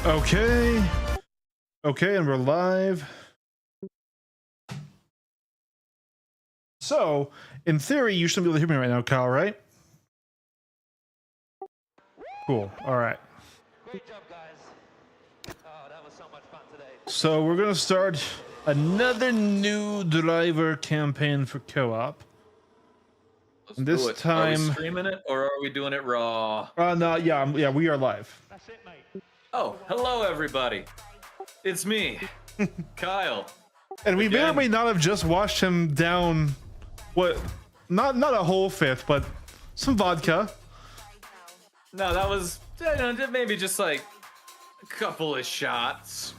Okay. Okay, and we're live. So, in theory, you shouldn't be able to hear me right now, Kyle, right? Cool. All right. Great job, guys. Oh, that was so much fun today. So, we're going to start another new driver campaign for co-op. Let's And this do it. Are time- we streaming it or are we doing it raw? No, yeah, we are live. That's it, mate. Oh, hello everybody. It's me, Kyle. And we may or Again. may not have just washed him down, not a whole fifth, but some vodka. No, that was maybe just like a couple of shots.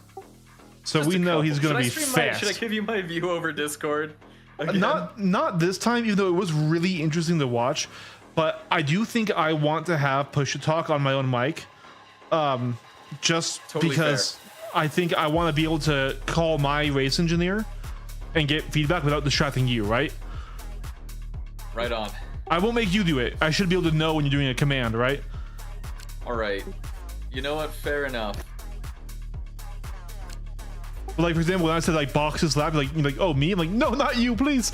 So Just we a know he's couple. going to Should be I stream fast. should I give you my view over Discord? Again? Not this time, even though it was really interesting to watch. But I do think I want to have push to talk on my own mic, just Totally because I think I want to be able to call my race engineer and get feedback without distracting you. Right? Right on. I won't make you do it. I should be able to know when you're doing a command, right? All right. You know what? Fair enough. Like for example, when I said like boxes lab, you're like, oh me? I'm like, no, not you, please.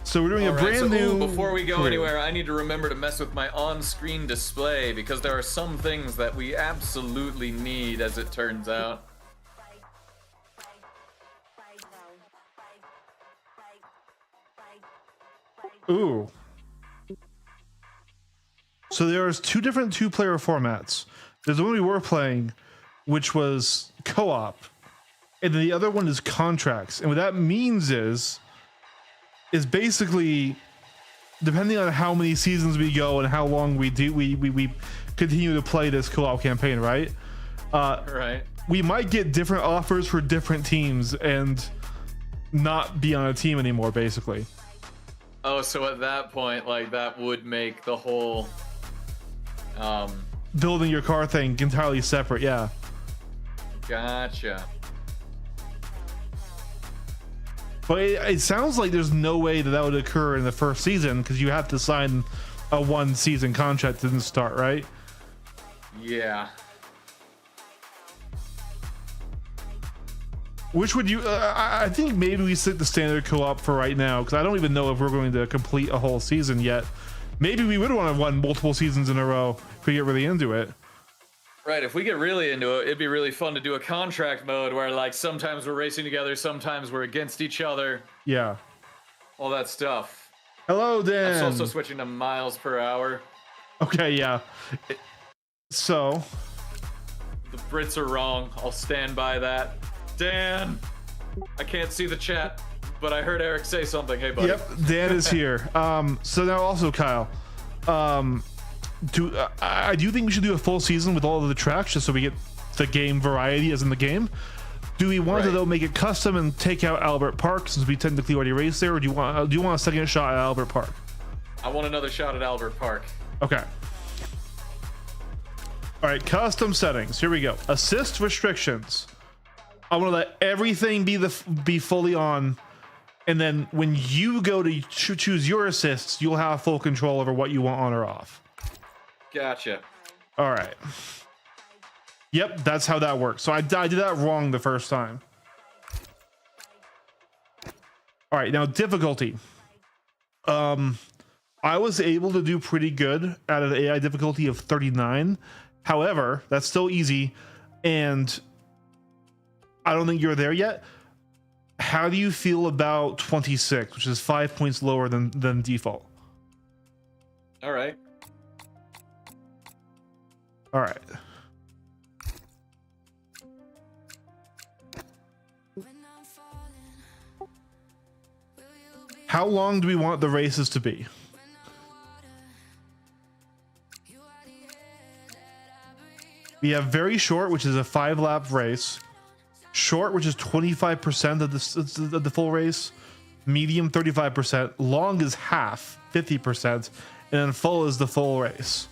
So we're doing All a right, brand so, new. before we go career. anywhere, I need to remember to mess with my on-screen display because there are some things that we absolutely need, as it turns out. Ooh. So there's two different two-player formats. There's the one we were playing, which was co-op, and then the other one is contracts. And what that means is basically, depending on how many seasons we go and how long we continue to play this co-op campaign, right? Right. We might get different offers for different teams and not be on a team anymore, basically. Oh, so at that point, like, that would make the whole, Building your car thing entirely separate, yeah. gotcha. But it sounds like there's no way that would occur in the first season because you have to sign a one-season contract to start, right? Yeah. Which would you? I think maybe we stick the standard co-op for right now because I don't even know if we're going to complete a whole season yet. Maybe we would want to run multiple seasons in a row if we get really into it. Right, if we get really into it, it'd be really fun to do a contract mode where, like, sometimes we're racing together, sometimes we're against each other, Yeah. all that stuff. Hello, I'm Dan. also switching to miles per hour. Okay, yeah. So, The Brits are wrong. I'll stand by that. Dan! I can't see the chat, but I heard Eric say something. Hey, buddy. yep, Dan is here. So now also Kyle, I do think we should do a full season with all of the tracks just so we get the game variety as in the game. Do we want to Right. though make it custom and take out Albert Park since we technically already raced there, or do you want a second shot at Albert Park? I want another shot at Albert Park. Okay. All right, custom settings. Here we go. Assist restrictions. I want to let everything be fully on, and then when you go to choose your assists, you'll have full control over what you want on or off. Gotcha. All right. Yep, that's how that works. So I did that wrong the first time. All right, now difficulty. I was able to do pretty good at an AI difficulty of 39. However, that's still easy, and I don't think you're there yet. How do you feel about 26, which is 5 points lower than default? All right. All right. How long do we want the races to be? We have very short, which is a 5-lap race. Short, which is 25% of the full race. Medium, 35%. Long is half, 50%. And then full is the full race.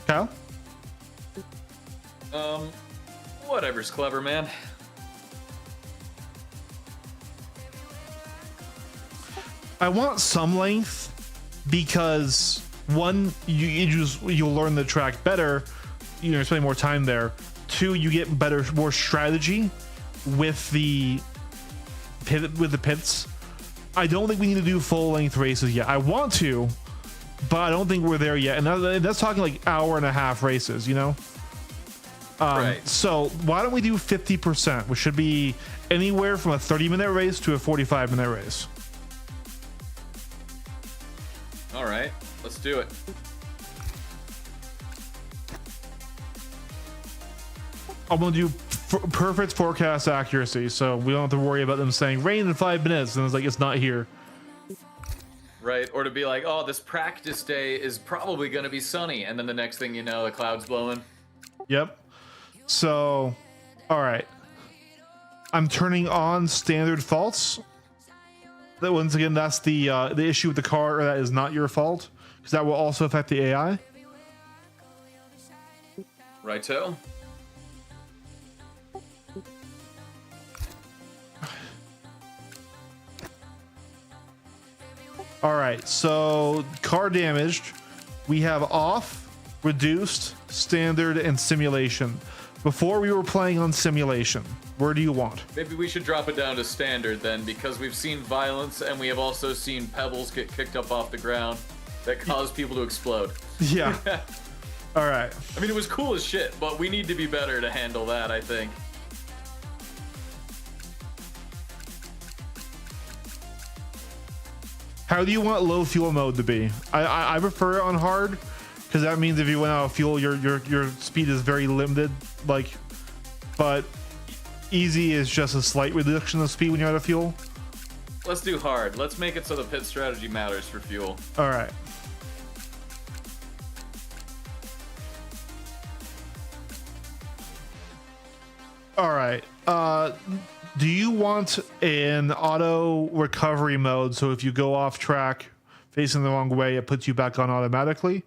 Kyle? Whatever's clever, man. I want some length because one, you'll learn the track better. You know, spending more time there. Two, you get more strategy with the pits. I don't think we need to do full length races yet. I want to, but I don't think we're there yet. And that's talking like hour and a half races, you know? Right. So why don't we do 50%, which should be anywhere from a 30-minute race to a 45-minute race. All right, let's do it. I'm gonna do perfect forecast accuracy, so we don't have to worry about them saying rain in 5 minutes, and it's like it's not here. Right, or to be like, oh, this practice day is probably gonna be sunny, and then the next thing you know, the cloud's blowing. Yep. So, all right. I'm turning on standard faults. That once again, that's the issue with the car. That is not your fault, because that will also affect the AI. Righto. All right. So car damaged. We have off, reduced, standard, and simulation. Before we were playing on simulation. Where do you want? Maybe we should drop it down to standard then, because we've seen violence and we have also seen pebbles get kicked up off the ground that cause people to explode. Yeah. All right. I mean, it was cool as shit, but we need to be better to handle that, I think. How do you want low fuel mode to be? I prefer it on hard, because that means if you went out of fuel, your speed is very limited. Like, but easy is just a slight reduction of speed when you're out of fuel. Let's do hard. Let's make it so the pit strategy matters for fuel. All right. All right. Do you want an auto recovery mode, so if you go off track facing the wrong way, it puts you back on automatically?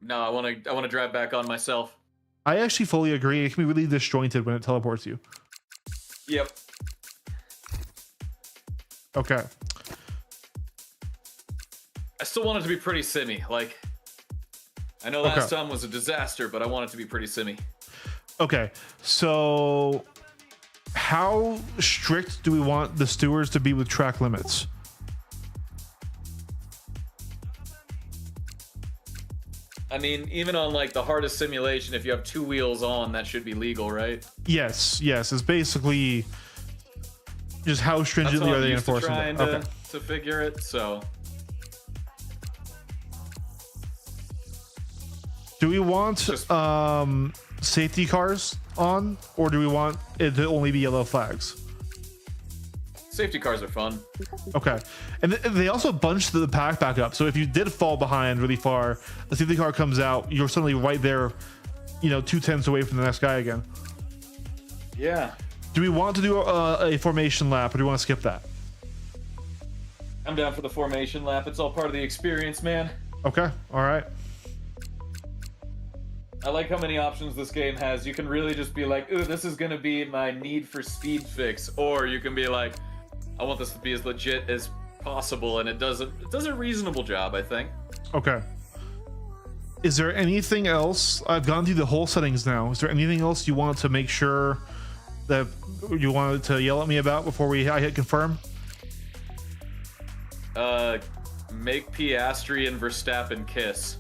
No, I want to drive back on myself. I actually fully agree. It can be really disjointed when it teleports you. Yep. Okay. I still want it to be pretty simmy. Like, I know last time was a disaster, but I want it to be pretty simmy. Okay. So how strict do we want the stewards to be with track limits? I mean, even on like the hardest simulation, if you have two wheels on, that should be legal, right? Yes. It's basically just how stringently are they enforcing it? To figure it. So, do we want Just- safety cars on, or do we want it to only be yellow flags? safety cars are fun. Okay, and they also bunch the pack back up, so if you did fall behind really far, the safety car comes out, you're suddenly right there, you know, 2/10 away from the next guy again. Yeah. Do we want to do a formation lap, or do we want to skip that? I'm down for the formation lap. It's all part of the experience, man. Okay, all right. I like how many options this game has. You can really just be like, ooh, this is gonna be my Need for Speed fix, or you can be like, I want this to be as legit as possible, and it does a reasonable job, I think. Okay. Is there anything else? I've gone through the whole settings now. Is there anything else you want to make sure that you wanted to yell at me about before I hit confirm? Make Piastri and Verstappen kiss.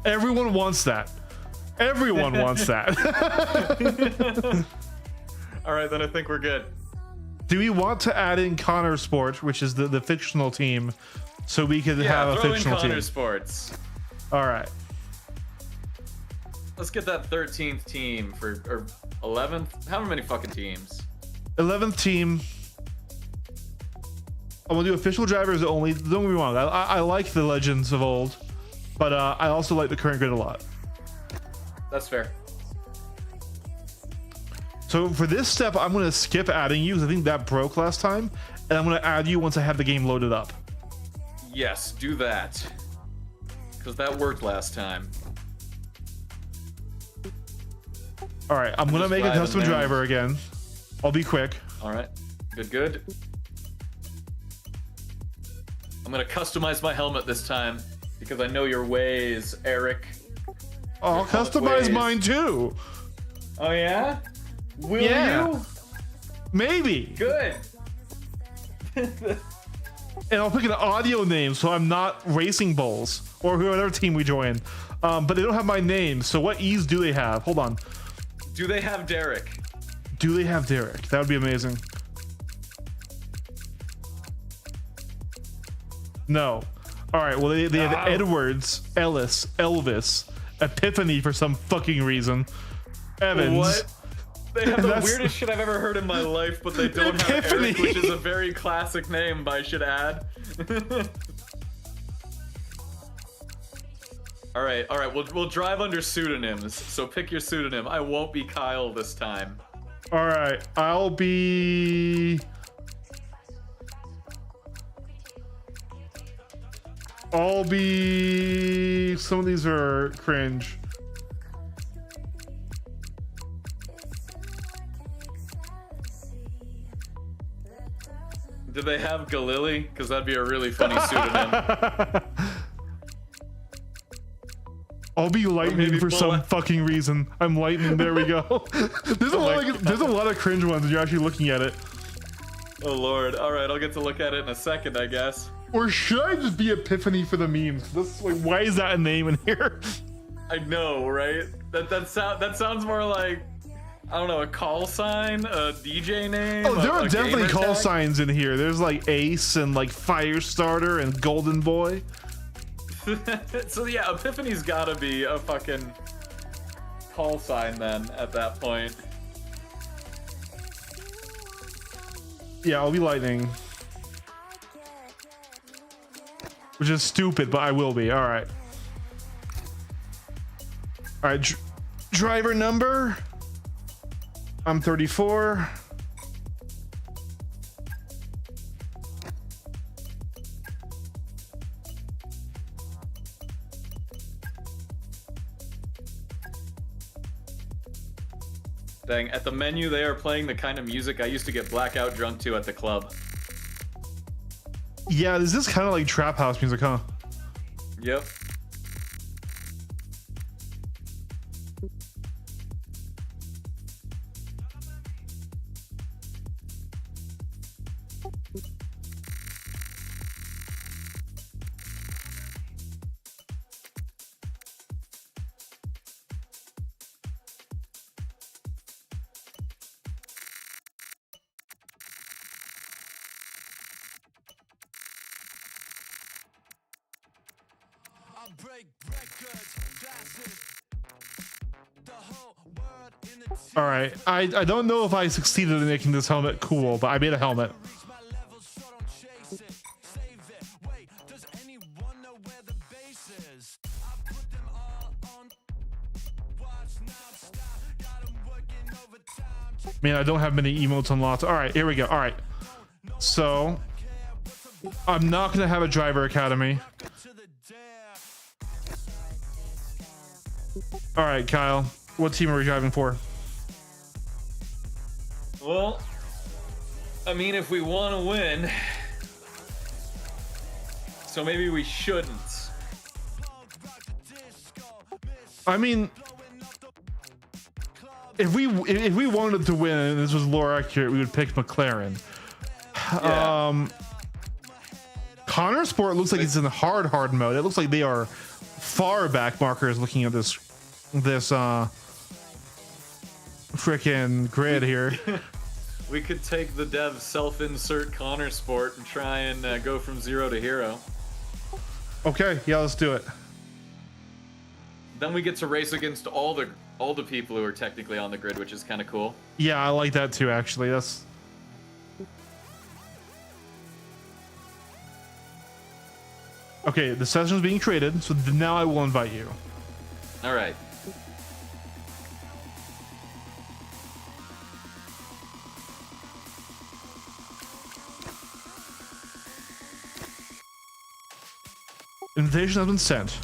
Everyone wants that. Everyone wants that. All right, then I think we're good. Do we want to add in Connor Sport, which is the fictional team, so we could have a throw fictional in team? Connor Sports. All right. Let's get that 13th team or 11th. How many fucking teams? 11th team. I'm gonna do official drivers only. Don't get me wrong. I like the legends of old, but I also like the current grid a lot. That's fair. So for this step, I'm gonna skip adding you because I think that broke last time, and I'm gonna add you once I have the game loaded up. Yes, do that. Because that worked last time. All right, I'm gonna just make a driving custom there. driver again. I'll be quick. All right. Good. I'm gonna customize my helmet this time because I know your ways, Eric. I'll helmet customize weighs. mine too. Oh yeah? Will Yeah. you? Maybe. Good. And I'll pick an audio name so I'm not Racing Bulls or whatever team we join. But they don't have my name. So what E's do they have? Hold on. Do they have Derek? Do they have Derek? That would be amazing. No. All right. Well, they have Oh. Edwards, Ellis, Elvis, Epiphany for some fucking reason. Evans. What? They have the That's- weirdest shit I've ever heard in my life, but they don't have Epiphany. Eric, which is a very classic name, I should add. All right. We'll drive under pseudonyms. So pick your pseudonym. I won't be Kyle this time. All right. I'll be. Some of these are cringe. Do they have Galili? Because that'd be a really funny pseudonym. I'll be lightning maybe for some Bullet. fucking reason. I'm lightning. There we go. There's a lot of cringe ones. When you're actually looking at it. Oh lord. All right, I'll get to look at it in a second, I guess. Or should I just be Epiphany for the memes? This like, why is that a name in here? I know, right? That sounds more like, I don't know, a call sign, a DJ name. Oh, there are a definitely gamer call tag? signs in here. There's like Ace and like Firestarter and Golden Boy. So yeah, Epiphany's gotta be a fucking call sign then at that point. Yeah, I'll be lightning. Which is stupid, but I will be. All right. All right. Driver number. I'm 34. Dang, at the menu they are playing the kind of music I used to get blackout drunk to at the club. Yeah, this is kind of like trap house music, huh? Yep. All right. I don't know if I succeeded in making this helmet cool, but I made a helmet. Man, I don't have many emotes unlocked. All right, here we go. All right. So, I'm not going to have a driver academy. All right, Kyle. What team are we driving for? Well, I mean, if we want to win, so maybe we shouldn't. I mean, if we wanted to win and this was lore accurate, we would pick McLaren. Yeah. Connor Sport looks like it's in hard mode. It looks like they are far back markers looking at this freaking grid here. We could take the dev self-insert Connor Sport and try and go from 0 to hero. Okay, yeah, let's do it. Then we get to race against all the people who are technically on the grid, which is kind of cool. Yeah, I like that too, actually. That's okay. The session's being created, so now I will invite you. All right. Invitation has been sent.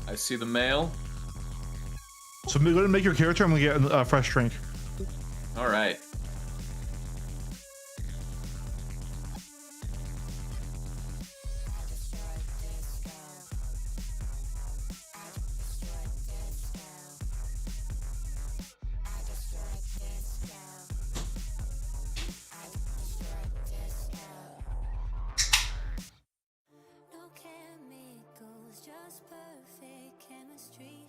I see the mail. So go ahead and make your character. I'm gonna get a fresh drink. All right. No chemicals, just perfect chemistry.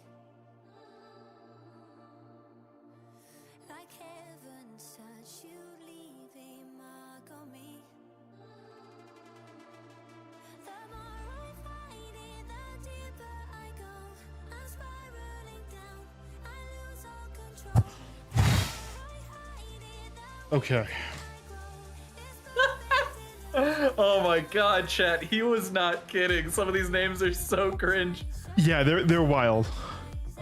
Like heaven's touch, you leave a mark on me. The more I fight it, the deeper I go. I'm spiraling down, I lose all control. The more I hide it, the Okay. Oh my god, chat. He was not kidding. Some of these names are so cringe. Yeah, they're wild.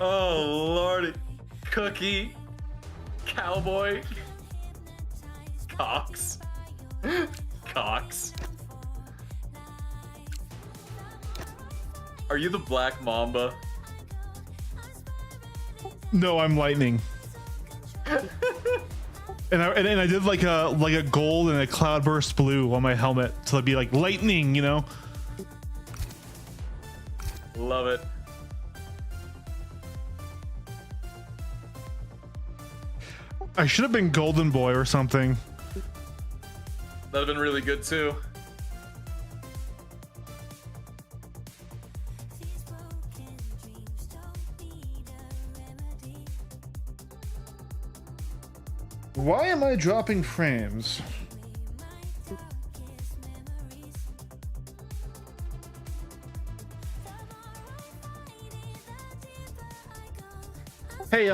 Oh lordy. Cookie. Cowboy. Cox. Cox. Are you the Black Mamba? No, I'm lightning. And I did like a gold and a cloudburst blue on my helmet to be like lightning, you know. Love it. I should have been Golden Boy or something. That'd have been really good too. these broken dreams don't need a remedy. Why am I dropping frames? My darkest memories. The more I fight it, the deeper I go. Hey,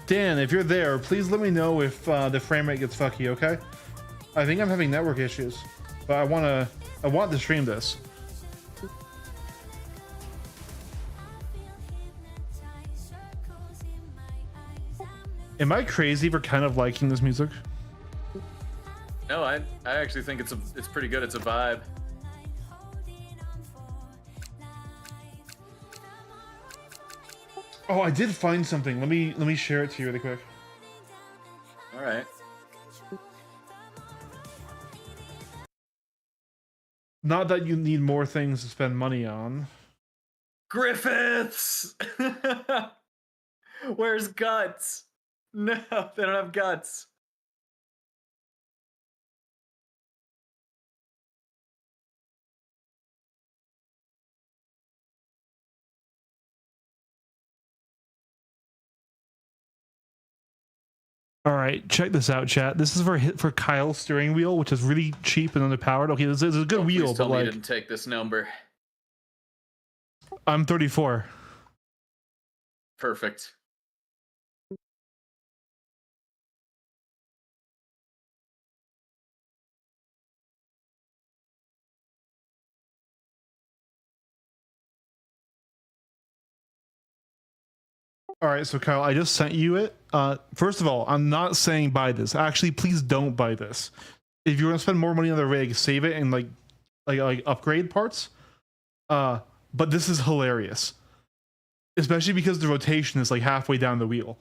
Dan, if you're there, please let me know if the frame rate gets fucky, okay? I think I'm having network issues, but I want to stream this. Feel hypnotized, circles in my eyes. I'm Am I crazy for kind of liking this music? No, I actually think it's pretty good. It's a vibe. holding on for life. Oh, I did find something. Let me share it to you really quick. All right. Not that you need more things to spend money on. Griffiths. Where's Guts? No, they don't have Guts. All right, check this out, chat. This is for Kyle's steering wheel, which is really cheap and underpowered. Okay, this is a good Please wheel, tell but me you like didn't take this number. I'm 34. Perfect. All right, so Kyle, I just sent you it. First of all, I'm not saying buy this. Actually, please don't buy this. If you're gonna spend more money on the rig, save it and like upgrade parts. But this is hilarious, especially because the rotation is like halfway down the wheel.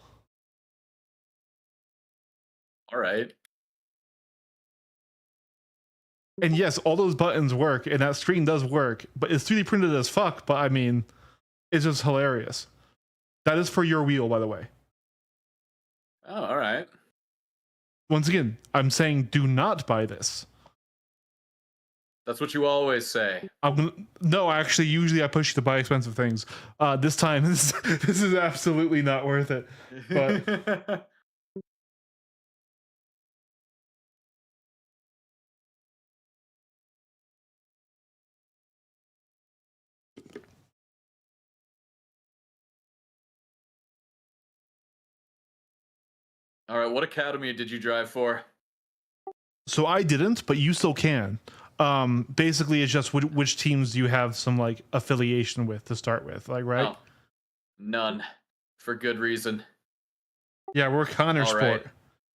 All right. And yes, all those buttons work, and that screen does work, but it's 3D printed as fuck. But I mean, it's just hilarious. That is for your wheel, by the way. Oh, all right. Once again, I'm saying do not buy this. That's what you always say. No, actually, usually I push you to buy expensive things. This time, this is absolutely not worth it. But All right, what academy did you drive for? so I didn't, but you still can. Basically, it's just which teams do you have some like affiliation with to start with, like right? Oh, none. For good reason. Yeah, we're Connor All Sport.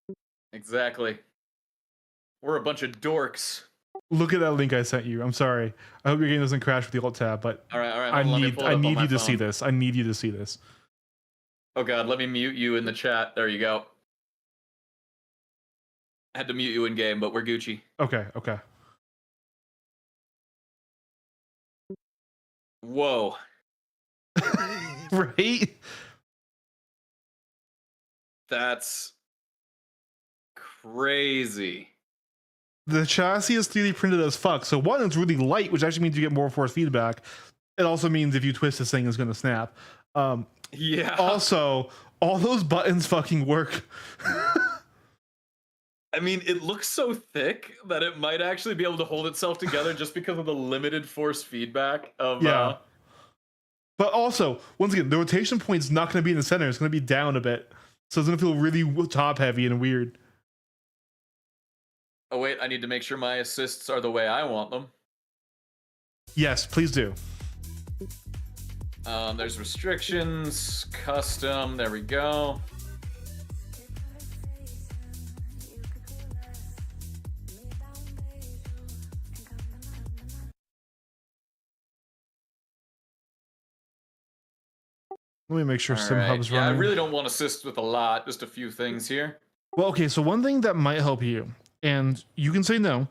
right. Exactly. We're a bunch of dorks. Look at that link I sent you. I'm sorry. I hope your game doesn't crash with the alt tab, but All right, all right. I hold on, let me need pull it up on you my to see phone. this. I need you to see this. Oh god, let me mute you in the chat. There you go. I had to mute you in game, but we're Gucci. Okay, okay. Whoa. Right? That's crazy. The chassis is 3D printed as fuck. So one, it's really light, which actually means you get more force feedback. It also means if you twist this thing, it's going to snap. Yeah. Also, all those buttons fucking work. I mean, it looks so thick that it might actually be able to hold itself together just because of the limited force feedback of Yeah. But also, once again, the rotation point's not going to be in the center. It's going to be down a bit. So it's going to feel really top heavy and weird. Oh wait, I need to make sure my assists are the way I want them. Yes, please do. There's restrictions, custom, there we go. Let me make sure All Sim right. Hub's Yeah, I running. really don't want assist with a lot, just a few things here. Well, okay, so one thing that might help you, and you can say no.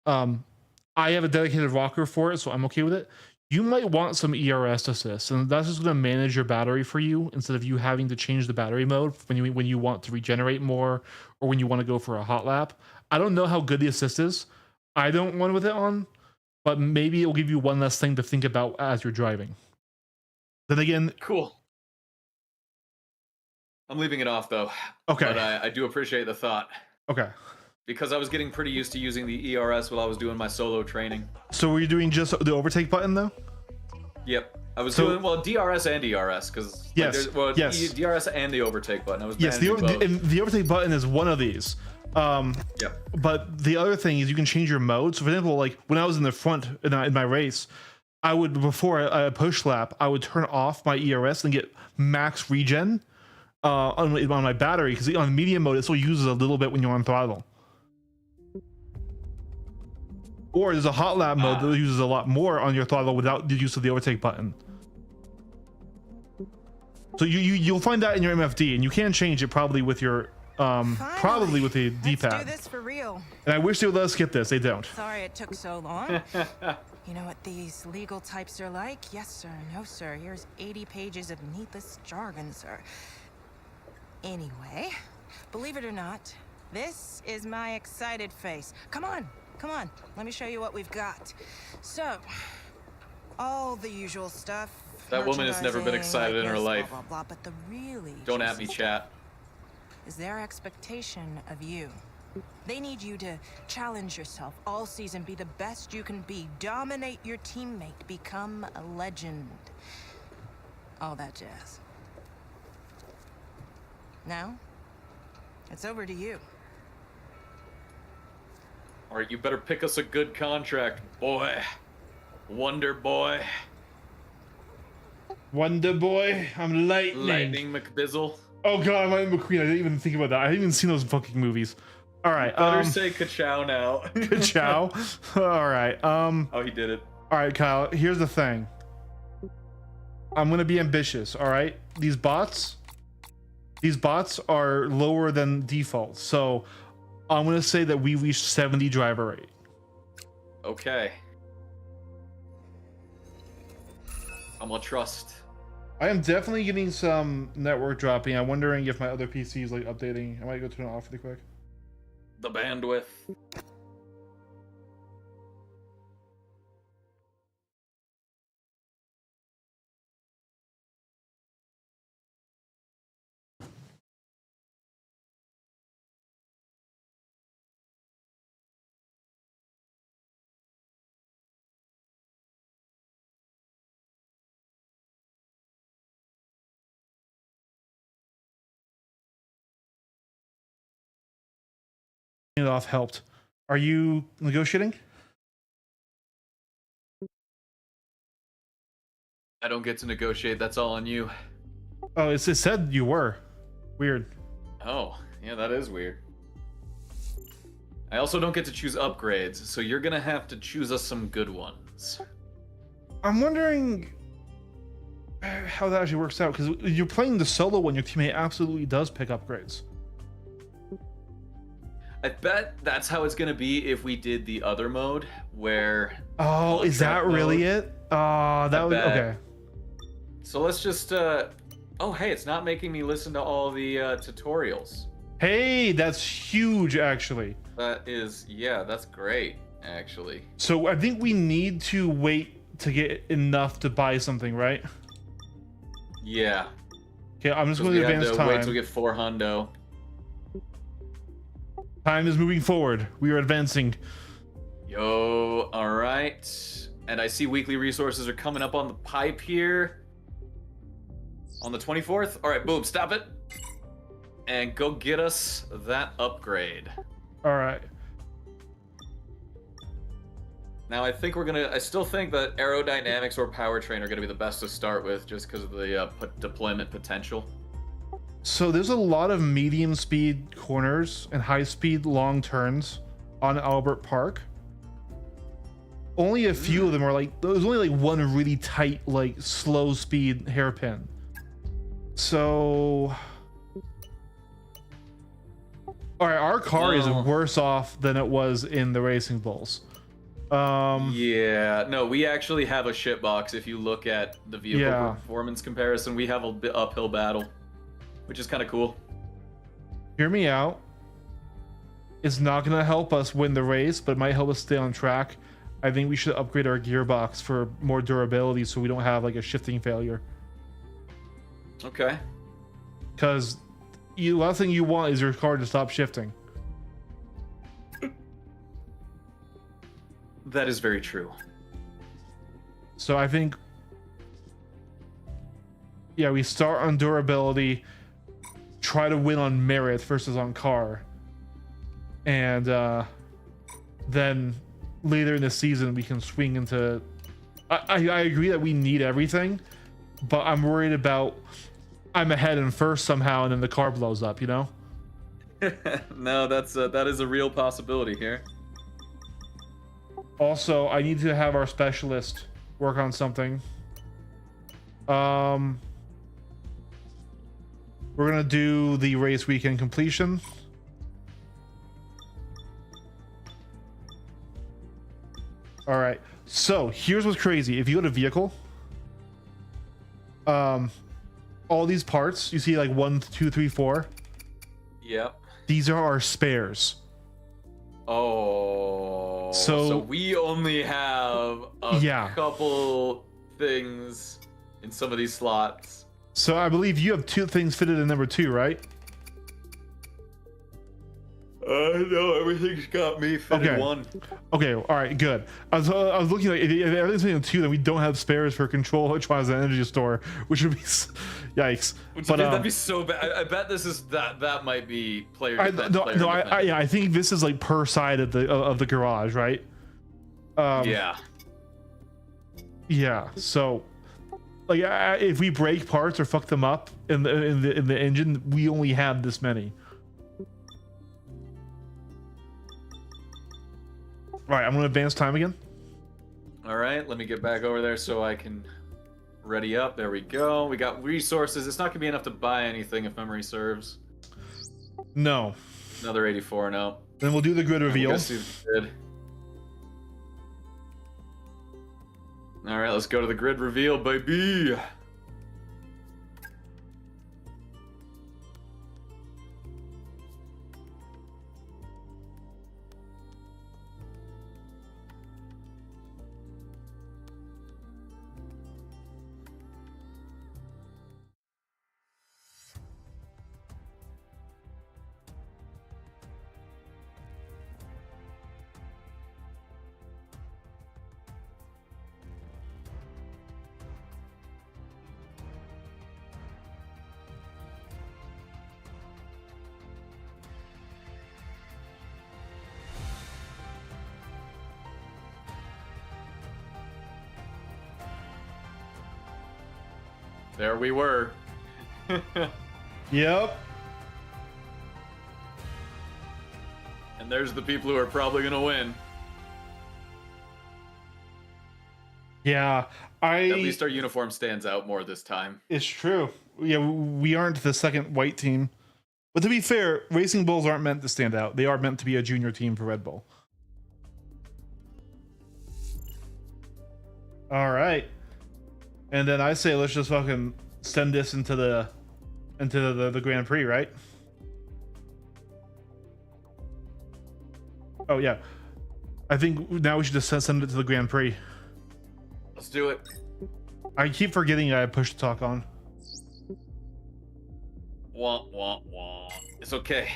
I have a dedicated rocker for it, so I'm okay with it. You might want some ERS assist, and that's just going to manage your battery for you instead of you having to change the battery mode when you want to regenerate more or when you want to go for a hot lap. I don't know how good the assist is. I don't want with it on, but maybe it will give you one less thing to think about as you're driving. Then again, Cool. I'm leaving it off though. okay, But I do appreciate the thought. okay. Because I was getting pretty used to using the ERS while I was doing my solo training. So were you doing just the overtake button though? Yep. I was So- doing, well, DRS and ERS, because Yes, yes. DRS and the overtake button. I was Yes, managing both. and the overtake button is one of these. Yep. But the other thing is you can change your mode. So for example, like when I was in the front in my race, I would, before a push lap, I would turn off my ERS and get max regen on my battery, because on medium mode it still uses a little bit when you're on throttle. Or there's a hot lap mode that uses a lot more on your throttle without the use of the overtake button. So you'll find that in your MFD, and you can change it probably with your probably with the Let's do D-pad. this for real. And I wish they would let us skip this. They don't. Sorry it took so long. You know what these legal types are like? Yes, sir. No, sir. Here's 80 pages of needless jargon, sir. Anyway, believe it or not, this is my excited face. Come on, come on. Let me show you what we've got. So, all the usual stuff. That woman has never been merchandising, excited in her likeness, life. Blah, blah, blah. But the really Don't at me, juicy chat. is their expectation of you. They need you to challenge yourself all season, be the best you can be, dominate your teammate, become a legend. All that jazz. Now, it's over to you. All right, you better pick us a good contract, boy. Wonder Boy. Wonder Boy, I'm Lightning McBizzle. Oh god, I'm Lightning McQueen. I didn't even think about that. I haven't even seen those fucking movies. All right, Better say ka-chow now. ciao. All right, Oh, he did it. all right, Kyle. Here's the thing. I'm gonna be ambitious. All right, these bots are lower than default, so I'm gonna say that we reached 70 driver rate. Okay. I'm gonna trust. I am definitely getting some network dropping. I'm wondering if my other PC is like updating. I might go turn it off really quick. The bandwidth. It off helped. Are you negotiating? I don't get to negotiate. That's all on you. Oh, it said you were. Weird. Oh, yeah, that is weird. I also don't get to choose upgrades, so you're gonna have to choose us some good ones. I'm wondering how that actually works out, because you're playing the solo one, your teammate absolutely does pick upgrades. I bet that's how it's gonna be if we did the other mode where. Oh, is that contract really mode. it? Oh, that was bet. okay. So let's just. Oh, hey, it's not making me listen to all the tutorials. Hey, that's huge, actually. That is, yeah, that's great, actually. So I think we need to wait to get enough to buy something, right? Yeah. Okay, I'm just 'Cause going we to had advance to time. wait till we get 4 hundo. Time is moving forward. We are advancing. Yo, all right. And I see weekly resources are coming up on the pipe here. On the 24th. All right, boom, stop it. And go get us that upgrade. All right. Now I think I still think that aerodynamics or powertrain are gonna be the best to start with, just because of the deployment potential. So there's a lot of medium speed corners and high speed long turns on Albert Park. Only a few of them are like, there's only like one really tight, like slow speed hairpin. So, all right, our car is Well. worse off than it was in the Racing Bulls. Yeah, no, we actually have a shitbox. If you look at the vehicle Yeah. performance comparison, we have a bit uphill battle, which is kind of cool. Hear me out. It's not going to help us win the race, but it might help us stay on track. I think we should upgrade our gearbox for more durability so we don't have like a shifting failure. Okay. Because the last thing you want is your car to stop shifting. That is very true. So I think, yeah, we start on durability, try to win on merit versus on car, and then later in the season we can swing into. I agree that we need everything, but I'm worried about I'm ahead and first somehow, and then the car blows up. You know. No, that is a real possibility here. Also, I need to have our specialist work on something. We're gonna do the race weekend completion. All right. So here's what's crazy. If you go to vehicle, all these parts you see, like 1, 2, 3, 4. Yep. These are our spares. Oh. So we only have a Yeah. couple things in some of these slots. So I believe you have 2 things fitted in number 2, right? No, everything's got me fitted Okay. one. Okay, all right, good. I was looking like if everything's fitting in 2, then we don't have spares for control electronics and energy store, which would be yikes. But That'd be so bad. I bet this is that might be player. I, defense, no, player no, defense. I think this is like per side of the garage, right? Yeah. Yeah. So, like, if we break parts or fuck them up in the engine, we only have this many. All right, I'm gonna advance time again. All right, let me get back over there so I can ready up. There we go. We got resources. It's not gonna be enough to buy anything if memory serves. No. Another 84 now. Then we'll do the grid reveal. We'll go see the grid. All right, let's go to the grid reveal, baby. There we were. Yep. And there's the people who are probably gonna win. Yeah, At least our uniform stands out more this time. it's true. Yeah, we aren't the second white team. But to be fair, Racing Bulls aren't meant to stand out. They are meant to be a junior team for Red Bull. All right. And then I say let's just fucking send this into the Grand Prix, right? Oh yeah. I think now we should just send it to the Grand Prix. Let's do it. I keep forgetting I have push to talk on. Wah, wah, wah. It's okay.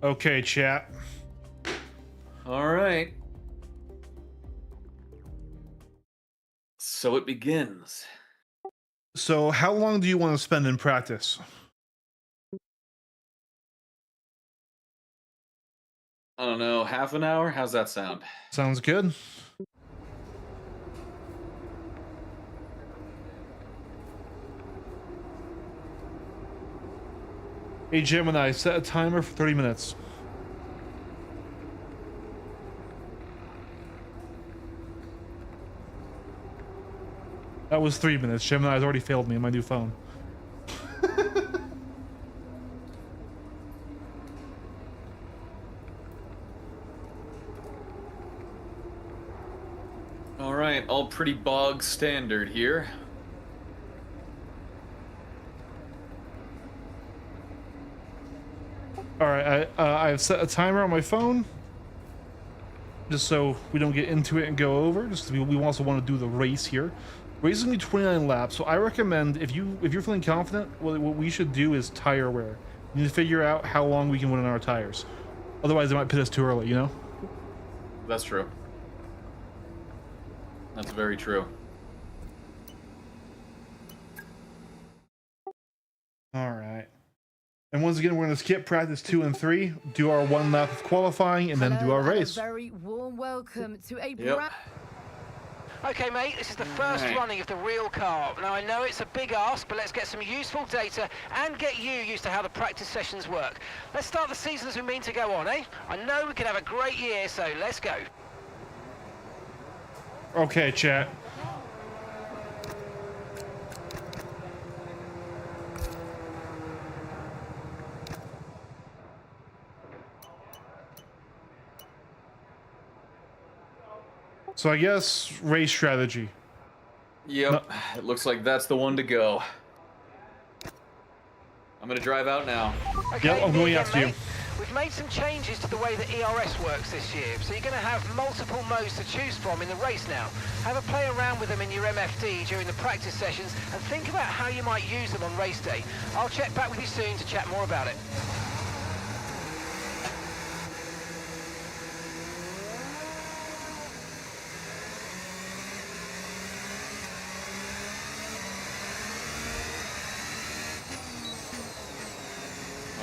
Okay, chat. All right. So it begins. So how long do you want to spend in practice? I don't know, half an hour? How's that sound? Sounds good. Hey Gemini, set a timer for 30 minutes. That was 3 minutes. Gemini's already failed me on my new phone. All right, all pretty bog standard here. All right, I've set a timer on my phone, just so we don't get into it and go over. Just 'cause we also want to do the race here. Race is gonna be 29 laps, so I recommend if you're feeling confident, what we should do is tire wear. We need to figure out how long we can win on our tires. Otherwise, they might pit us too early. You know. That's true. That's very true. All right. And once again, we're going to skip practice 2 and 3, do our 1 lap of qualifying, and then do Hello our and race. A very warm welcome to a Yep. brand. Okay, mate, this is the first Right. running of the real car. Now, I know it's a big ask, but let's get some useful data and get you used to how the practice sessions work. Let's start the season as we mean to go on, eh? I know we can have a great year, so let's go. Okay, chat. So I guess race strategy. Yep, it looks like that's the one to go. I'm gonna drive out now. Okay, Yep, I'm me going again, after you. mate. We've made some changes to the way that ERS works this year, so you're going to have multiple modes to choose from in the race now. Have a play around with them in your MFD during the practice sessions and think about how you might use them on race day. I'll check back with you soon to chat more about it.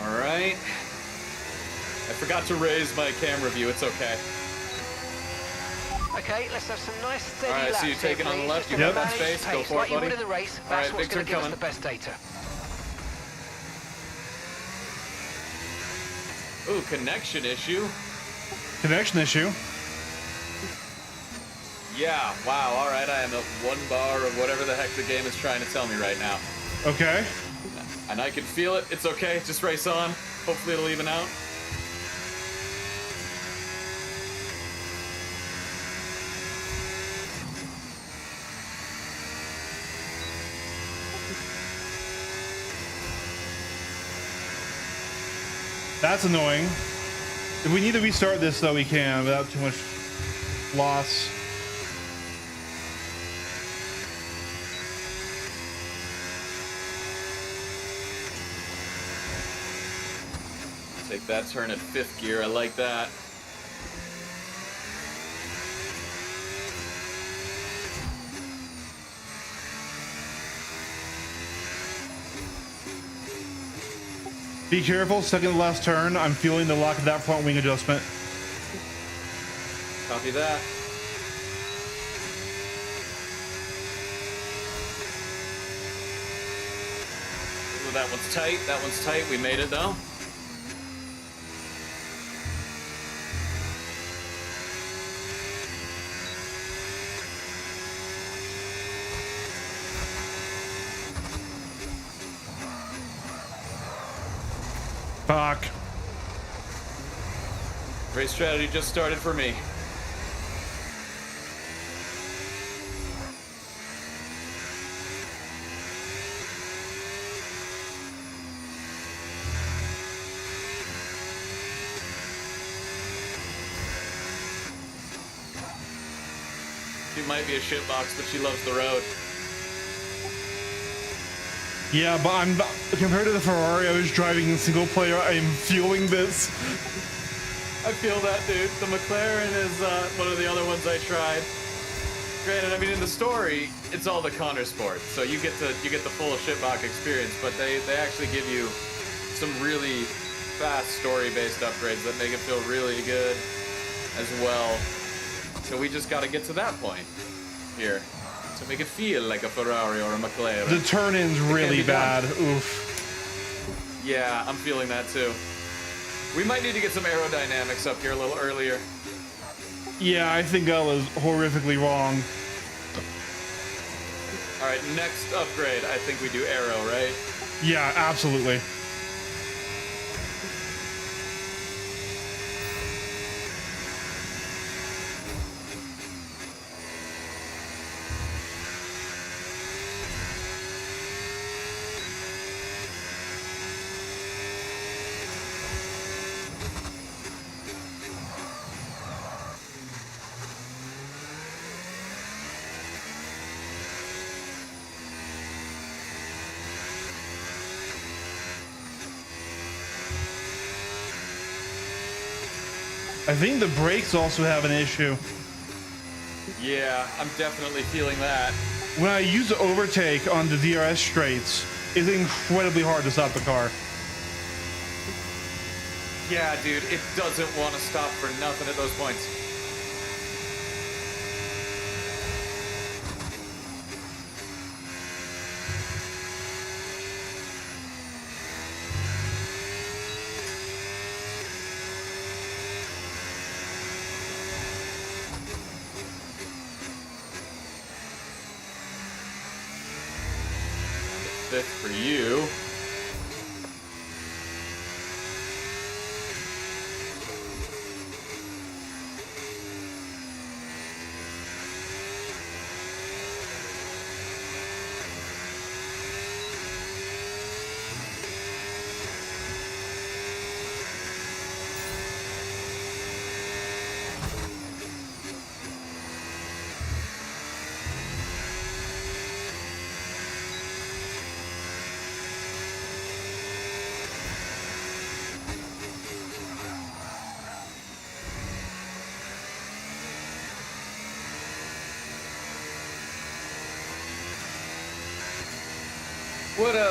All right. I forgot to raise my camera view. It's okay. Okay, let's have some nice steady All right, so laps you're here, taking on the please. left. Just You to got that manage space. the Go pace for like it, you would buddy. in the race. All That's right, what's big going turn to give us coming. the best data. Ooh, connection issue. Connection issue. Yeah, wow, all right, I am at 1 bar of whatever the heck the game is trying to tell me right now. Okay. And I can feel it. It's okay. Just race on. Hopefully it'll even out. That's annoying. If we need to restart this, though, we can without too much loss. Take that turn at 5th gear. I like that. Be careful, second to last turn. I'm feeling the lock of that front wing adjustment. Copy that. Ooh, that one's tight. That one's tight. We made it though. Fuck. Race strategy just started for me. She might be a shitbox, but she loves the road. Yeah, but I'm compared to the Ferrari I was driving in single player, I am feeling this. I feel that, dude. The McLaren is one of the other ones I tried. Granted, I mean, in the story, it's all the Connor Sport, so you get the full shitbox experience. But they actually give you some really fast story-based upgrades that make it feel really good as well. So we just got to get to that point here to make it feel like a Ferrari or a McLaren. The turn-in's really be done. bad. Oof. Yeah, I'm feeling that too. We might need to get some aerodynamics up here a little earlier. Yeah, I think that was horrifically wrong. All right, next upgrade, I think we do aero, right? Yeah, absolutely. I think the brakes also have an issue. Yeah, I'm definitely feeling that. When I use the overtake on the DRS straights, it's incredibly hard to stop the car. Yeah, dude, it doesn't want to stop for nothing at those points. Fifth for you.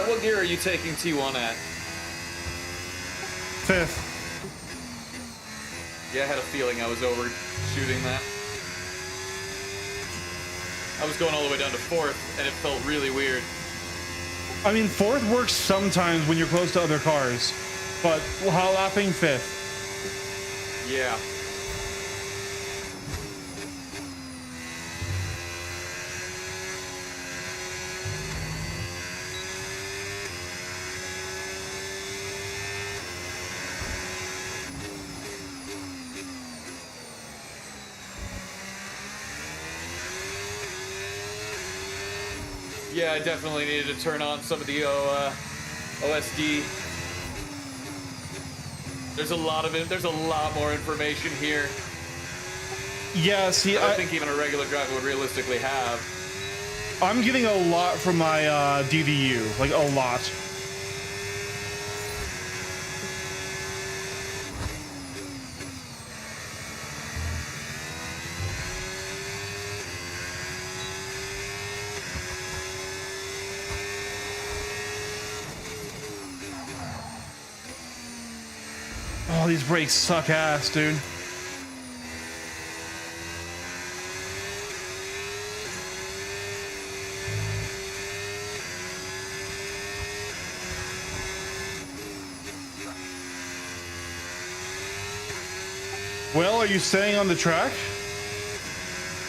What gear are you taking T1 at? Fifth. Yeah, I had a feeling I was overshooting that. I was going all the way down to fourth, and it felt really weird. I mean, fourth works sometimes when you're close to other cars, but while lapping fifth. Yeah. Yeah, I definitely needed to turn on some of the OSD. There's a lot of it. There's a lot more information here. Yeah, see, I think even a regular driver would realistically have. I'm getting a lot from my DVU, like a lot. Oh, these brakes suck ass, dude. Well, are you staying on the track?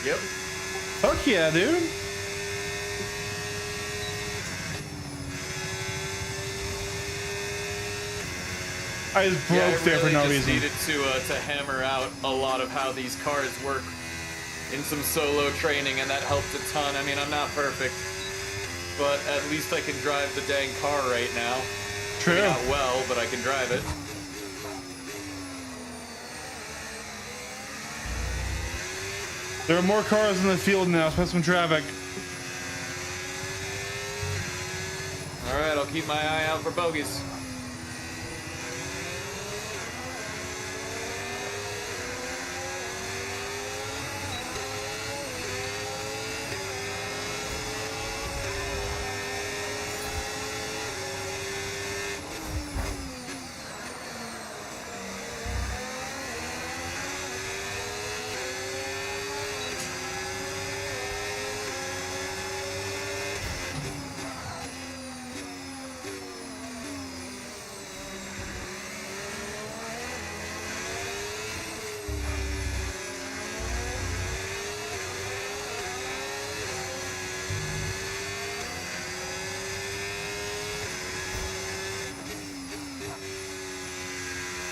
Yep. Fuck yeah, dude. I just broke Yeah, I there for really no just reason. needed to hammer out a lot of how these cars work in some solo training, and that helped a ton. I mean, I'm not perfect, but at least I can drive the dang car right now. True. Maybe not well, but I can drive it. There are more cars in the field now. Spend some traffic. All right, I'll keep my eye out for bogeys.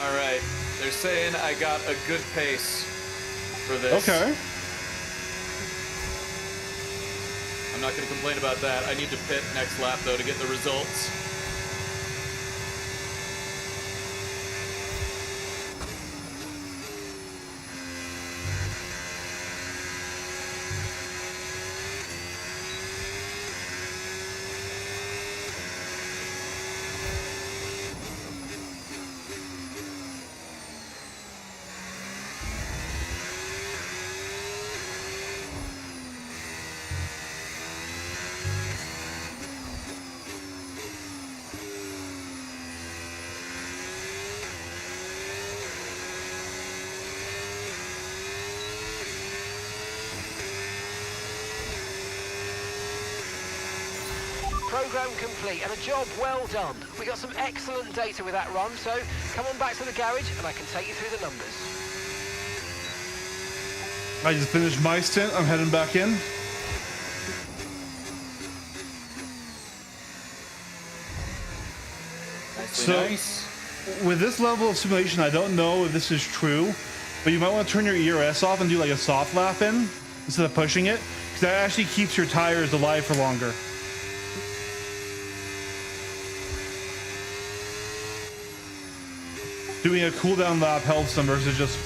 All right, they're saying I got a good pace for this. Okay. I'm not going to complain about that. I need to pit next lap, though, to get the results. Program complete and a job well done. We got some excellent data with that run, so come on back to the garage and I can take you through the numbers. I just finished my stint. I'm heading back in. So- Nice. With this level of simulation, I don't know if this is true, but you might want to turn your ERS off and do like a soft lap in instead of pushing it, because that actually keeps your tires alive for longer. Doing a cooldown lap helps them versus just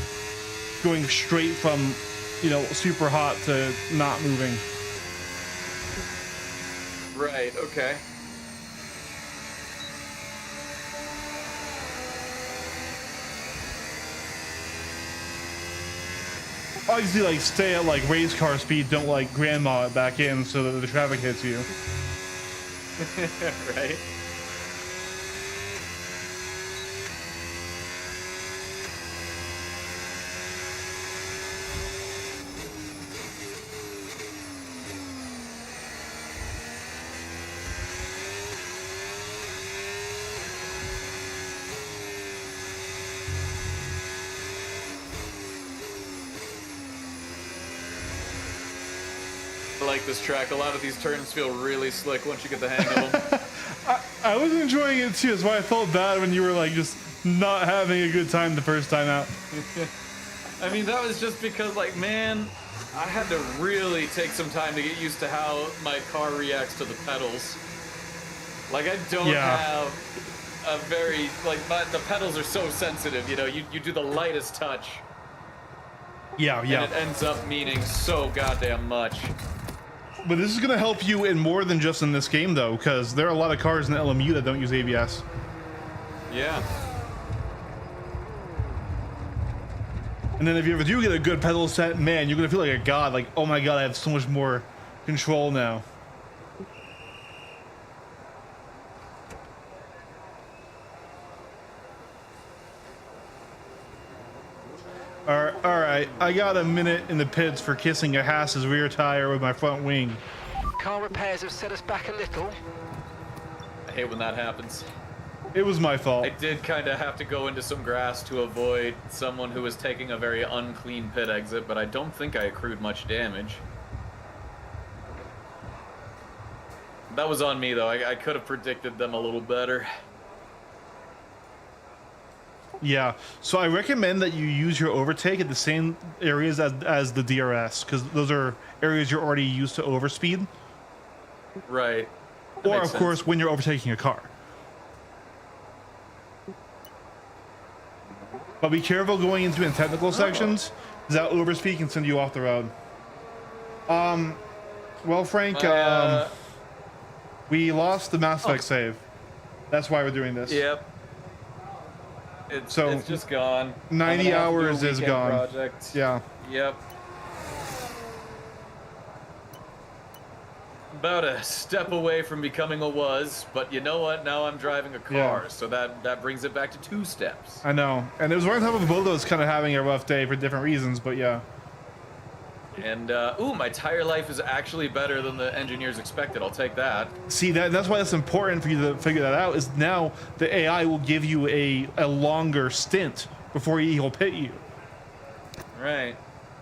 going straight from, you know, super hot to not moving. Right, okay. Obviously, like, stay at like race car speed, don't like grandma it back in so that the traffic hits you. Right. I like this track. A lot of these turns feel really slick once you get the hang of them. I was enjoying it too. That's why I felt bad when you were like just not having a good time the first time out. I mean, that was just because, like, man, I had to really take some time to get used to how my car reacts to the pedals. Like, I don't Yeah. have a very, like, the pedals are so sensitive, you know, you do the lightest touch, Yeah, and yeah. it ends up meaning so goddamn much. But this is gonna help you in more than just in this game though, because there are a lot of cars in the LMU that don't use ABS. Yeah. And then if you ever do get a good pedal set, man, you're gonna feel like a god. Like, oh my god, I have so much more control now. All right, I got a minute in the pits for kissing a Haas's rear tire with my front wing. Car repairs have set us back a little. I hate when that happens. It was my fault. I did kind of have to go into some grass to avoid someone who was taking a very unclean pit exit, but I don't think I accrued much damage. That was on me, though. I could have predicted them a little better. Yeah, so I recommend that you use your overtake at the same areas as the DRS, because those are areas you're already used to overspeed. Right. That Or, makes of sense. course, when you're overtaking a car. But be careful going into technical sections, because that overspeed can send you off the road. Well, Frank, we lost the Mass Effect save. That's why we're doing this. Yep. So, It's just gone. 90 I'm gonna have to do a hours is weekend gone. Project. Yeah. Yep. About a step away from becoming a was, but you know what? Now I'm driving a car, Yeah. so that brings it back to 2 steps. I know. And it was right on top of both of those kind of having a rough day for different reasons, but yeah. And ooh, my tire life is actually better than the engineers expected. I'll take that. See, that's why it's important for you to figure that out, is now the AI will give you a longer stint before he'll pit you. Right.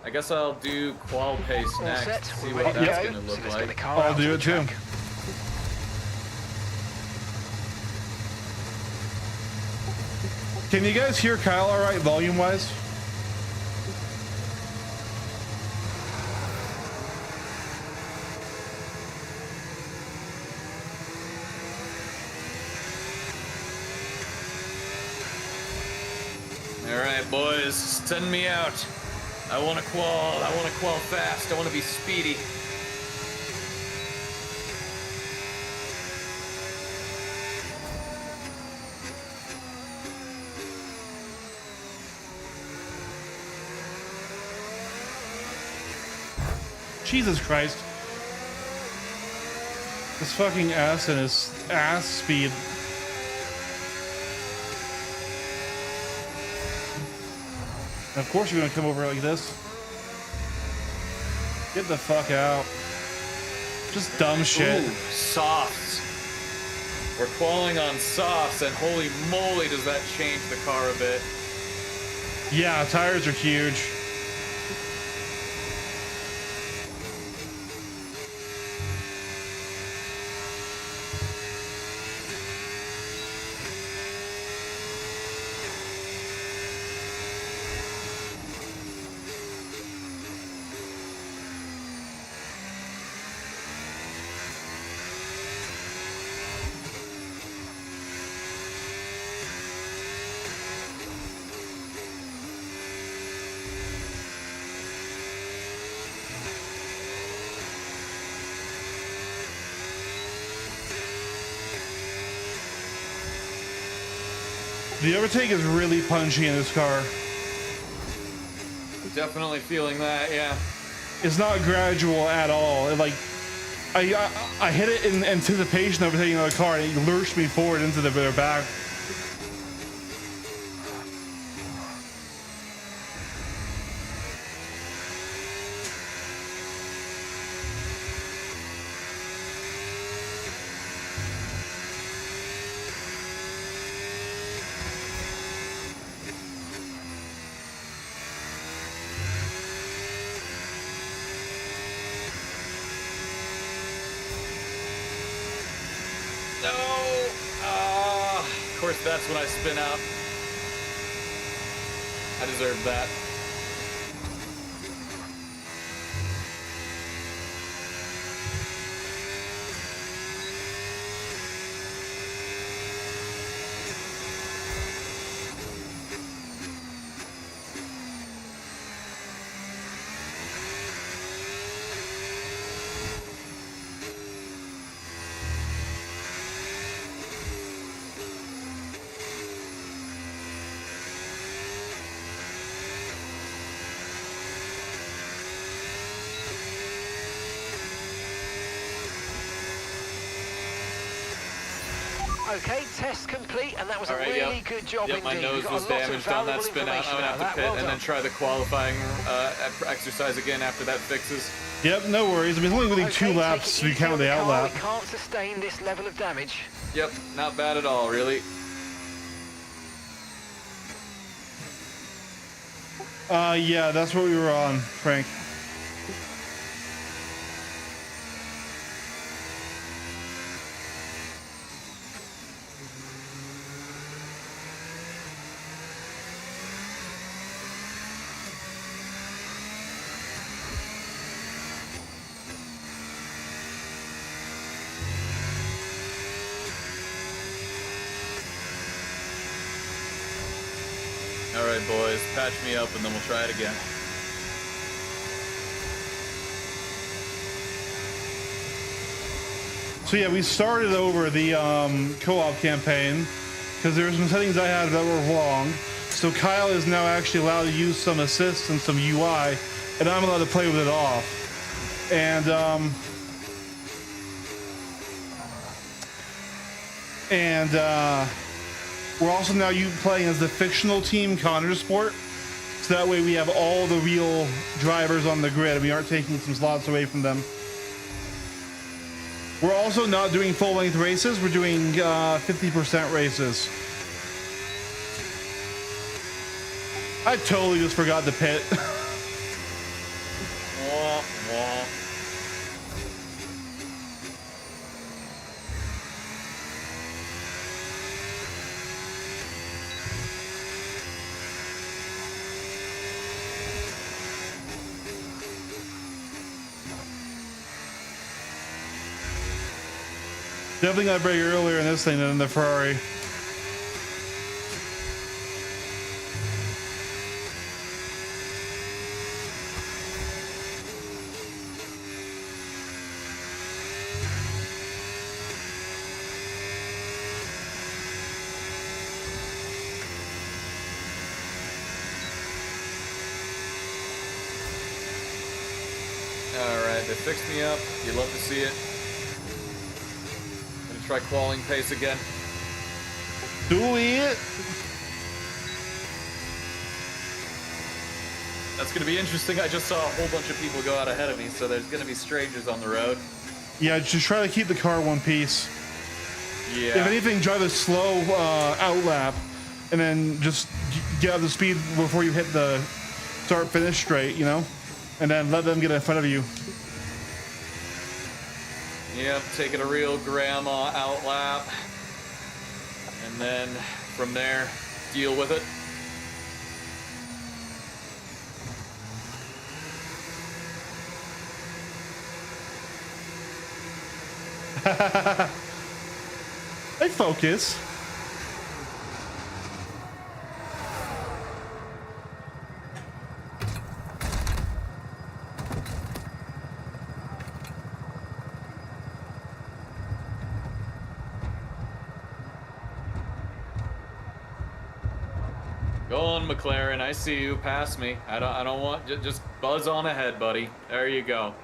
I guess I'll do qual pace All next. set. See We're what ready to that's go. gonna So look let's get the like. car I'll out do to it the too. track. Can you guys hear Kyle all right, volume-wise? All right, boys, send me out. I want to qual. I want to qual fast. I want to be speedy. Jesus Christ. This fucking ass and his ass speed. Of course you're gonna come over like this. Get the fuck out. Just dumb shit. Ooh, softs. We're qualling on softs, and holy moly, does that change the car a bit. Yeah, tires are huge. The overtake is really punchy in this car. Definitely feeling that, yeah. It's not gradual at all. I hit it in anticipation of overtaking another car, and it lurched me forward into their back. No! Of course, that's when I spin out. I deserve that. Okay, test complete, and that was All a right, really yep. good job Yep, my indeed. nose We got was a lot of damaged on that valuable spin out. I'm information gonna out of have to that. pit Well and then done. try the qualifying exercise again after that fixes. Yep, no worries. I mean, it's only really two Okay, laps take if it you easy count on the car. outlap. We can't sustain this level of damage. Yep, not bad at all, really. Yeah, that's what we were on, Frank. All right, boys, patch me up and then we'll try it again. So yeah, we started over the co-op campaign because there were some settings I had that were wrong. So Kyle is now actually allowed to use some assist and some UI, and I'm allowed to play with it off. And we're also now playing as the fictional team Connor Sport. So that way we have all the real drivers on the grid. We aren't taking some slots away from them. We're also not doing full-length races. We're doing 50% races. I totally just forgot the pit. Wah, wah. Definitely got a break earlier in this thing than in the Ferrari. All right, they fixed me up. You love to see it. Gonna try qualling pace again. Do it. That's gonna be interesting. I just saw a whole bunch of people go out ahead of me, so there's gonna be strangers on the road. Yeah, just try to keep the car one piece. Yeah. If anything, drive a slow out lap, and then just get up to speed before you hit the start finish straight, you know, and then let them get in front of you. Yep, taking a real grandma out lap. And then from there, deal with it. Hey, focus. Go on, McLaren. I see you. Pass me. I don't want. Just buzz on ahead, buddy. There you go.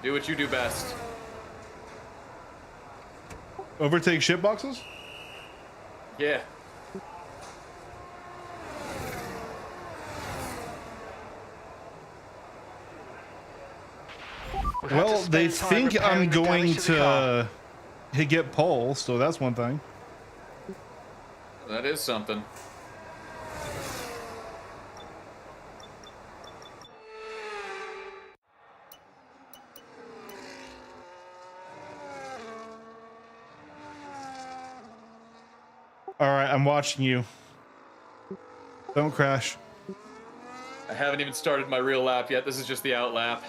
Do what you do best. Overtake ship boxes? Yeah. We've had to Well, they spend time think I'm repairing the going damage the car. to get pole, so that's one thing. That is something. All right, I'm watching you. Don't crash. I haven't even started my real lap yet. This is just the out lap.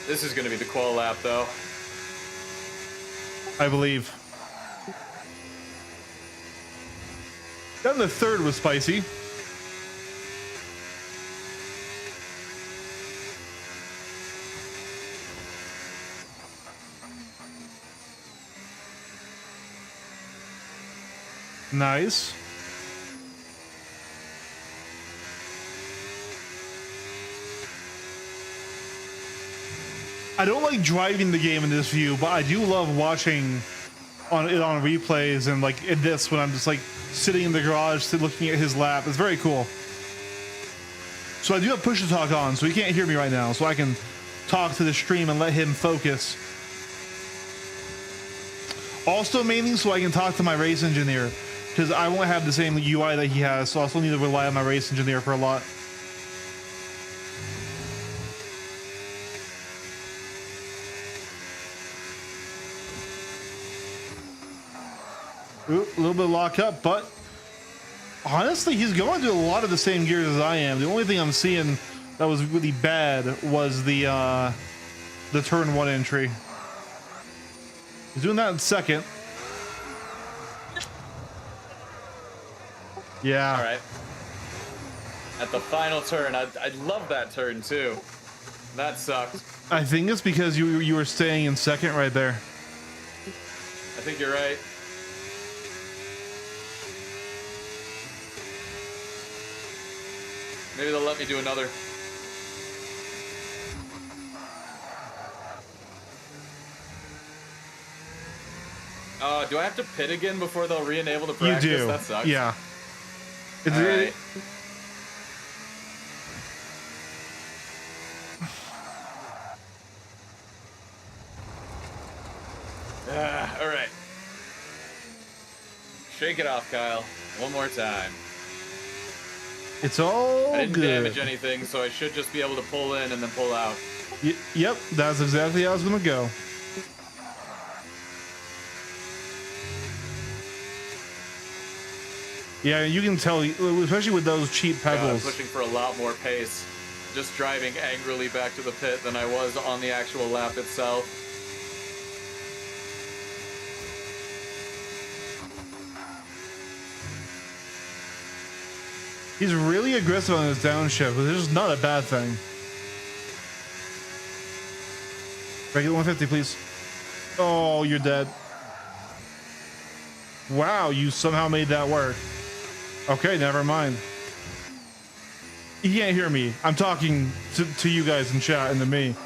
This is going to be the qual lap, though. I believe. Then the third was spicy. Nice. I don't like driving the game in this view, but I do love watching on replays and like in this when I'm just like sitting in the garage looking at his lap. It's very cool. So I do have push to talk on, so he can't hear me right now, so I can talk to the stream and let him focus. Also, mainly so I can talk to my race engineer, because I won't have the same UI that he has, so I still need to rely on my race engineer for a lot. Ooh, a little bit of lock up, but honestly, he's going through a lot of the same gears as I am. The only thing I'm seeing that was really bad was the turn 1 entry. He's doing that in second. Yeah. All right. At the final turn, I love that turn too. That sucked. I think it's because you were staying in second right there. I think you're right. Maybe they'll let me do another. Do I have to pit again before they'll re-enable the practice? You do. That sucks. Yeah. It's All right. All right. Shake it off, Kyle. One more time. It's all I didn't good. damage anything, so I should just be able to pull in and then pull out. Yep, that's exactly how I was gonna go. Yeah, you can tell, especially with those cheap God, I'm pebbles. pushing for a lot more pace. Just driving angrily back to the pit than I was on the actual lap itself. He's really aggressive on his downshift, which is not a bad thing. Regular 150, please. Oh, you're dead. Wow, you somehow made that work. Okay, never mind. You can't hear me. I'm talking to you guys in chat and to me.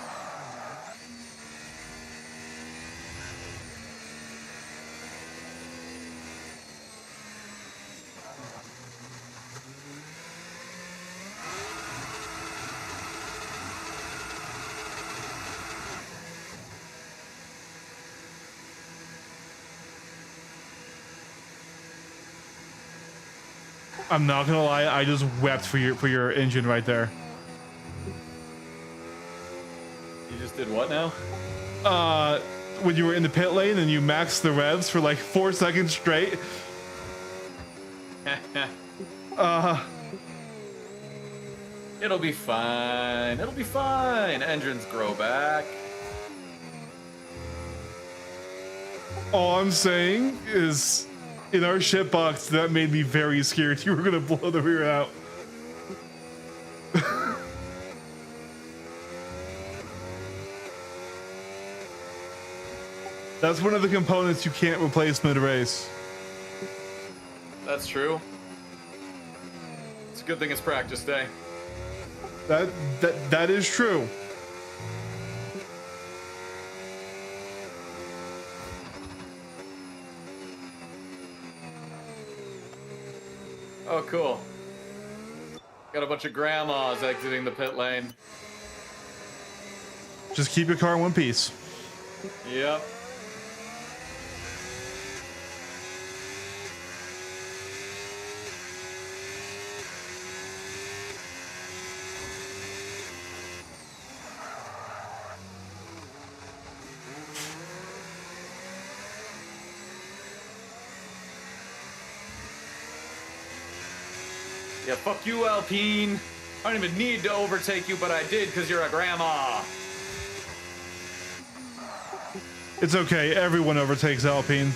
I'm not gonna lie, I just wept for your engine right there. You just did what now? When you were in the pit lane and you maxed the revs for like 4 seconds straight. It'll be fine. It'll be fine. Engines grow back. All I'm saying is, in our shit box, that made me very scared you were gonna blow the rear out. That's one of the components you can't replace mid-race. That's true. It's a good thing it's practice day. That is true. Oh, cool. Got a bunch of grandmas exiting the pit lane. Just keep your car in one piece. Yep. Yeah, fuck you, Alpine. I don't even need to overtake you, but I did because you're a grandma. It's okay, everyone overtakes Alpine.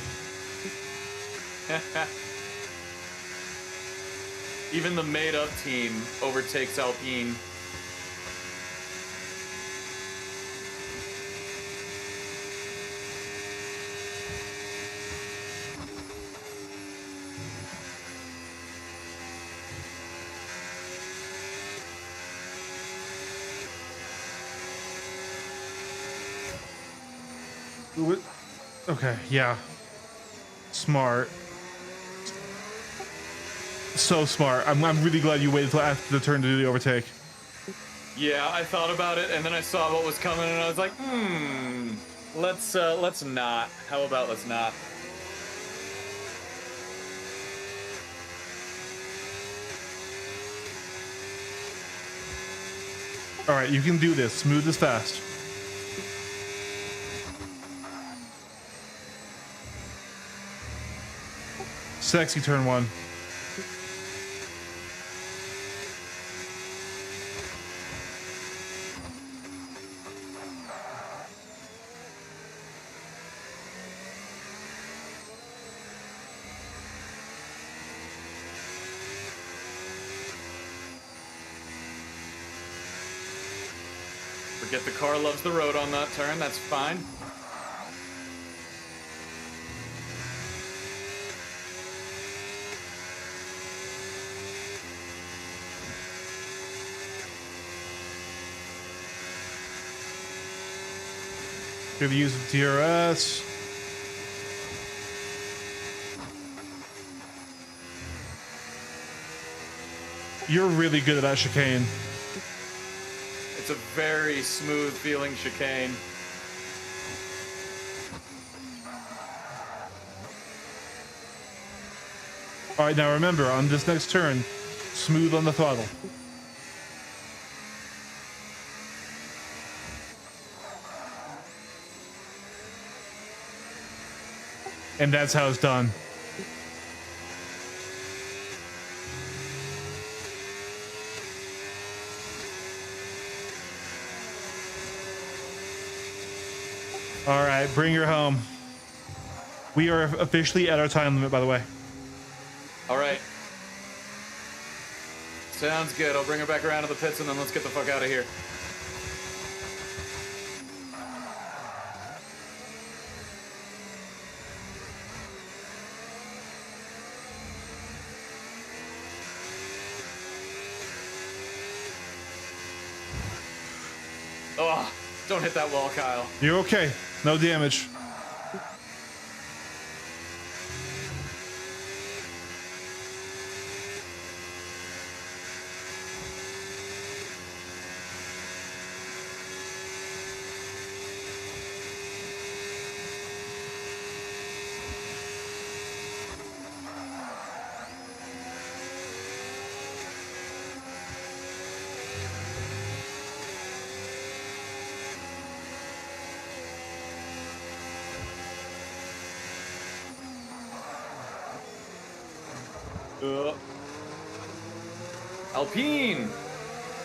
Even the made-up team overtakes Alpine. Okay, yeah. Smart. So smart. I'm really glad you waited till after the turn to do the overtake. Yeah, I thought about it, and then I saw what was coming, and I was like, Let's not. How about let's not? All right, you can do this. Smooth as fast. Sexy turn one. Forget the car loves the road on that turn. That's fine. Good use of DRS. You're really good at that chicane. It's a very smooth feeling chicane. All right, now remember, on this next turn, smooth on the throttle. And that's how it's done. All right, bring her home. We are officially at our time limit, by the way. All right. Sounds good. I'll bring her back around to the pits and then let's get the fuck out of here. Oh, don't hit that wall, Kyle. You're okay. No damage. Alpine,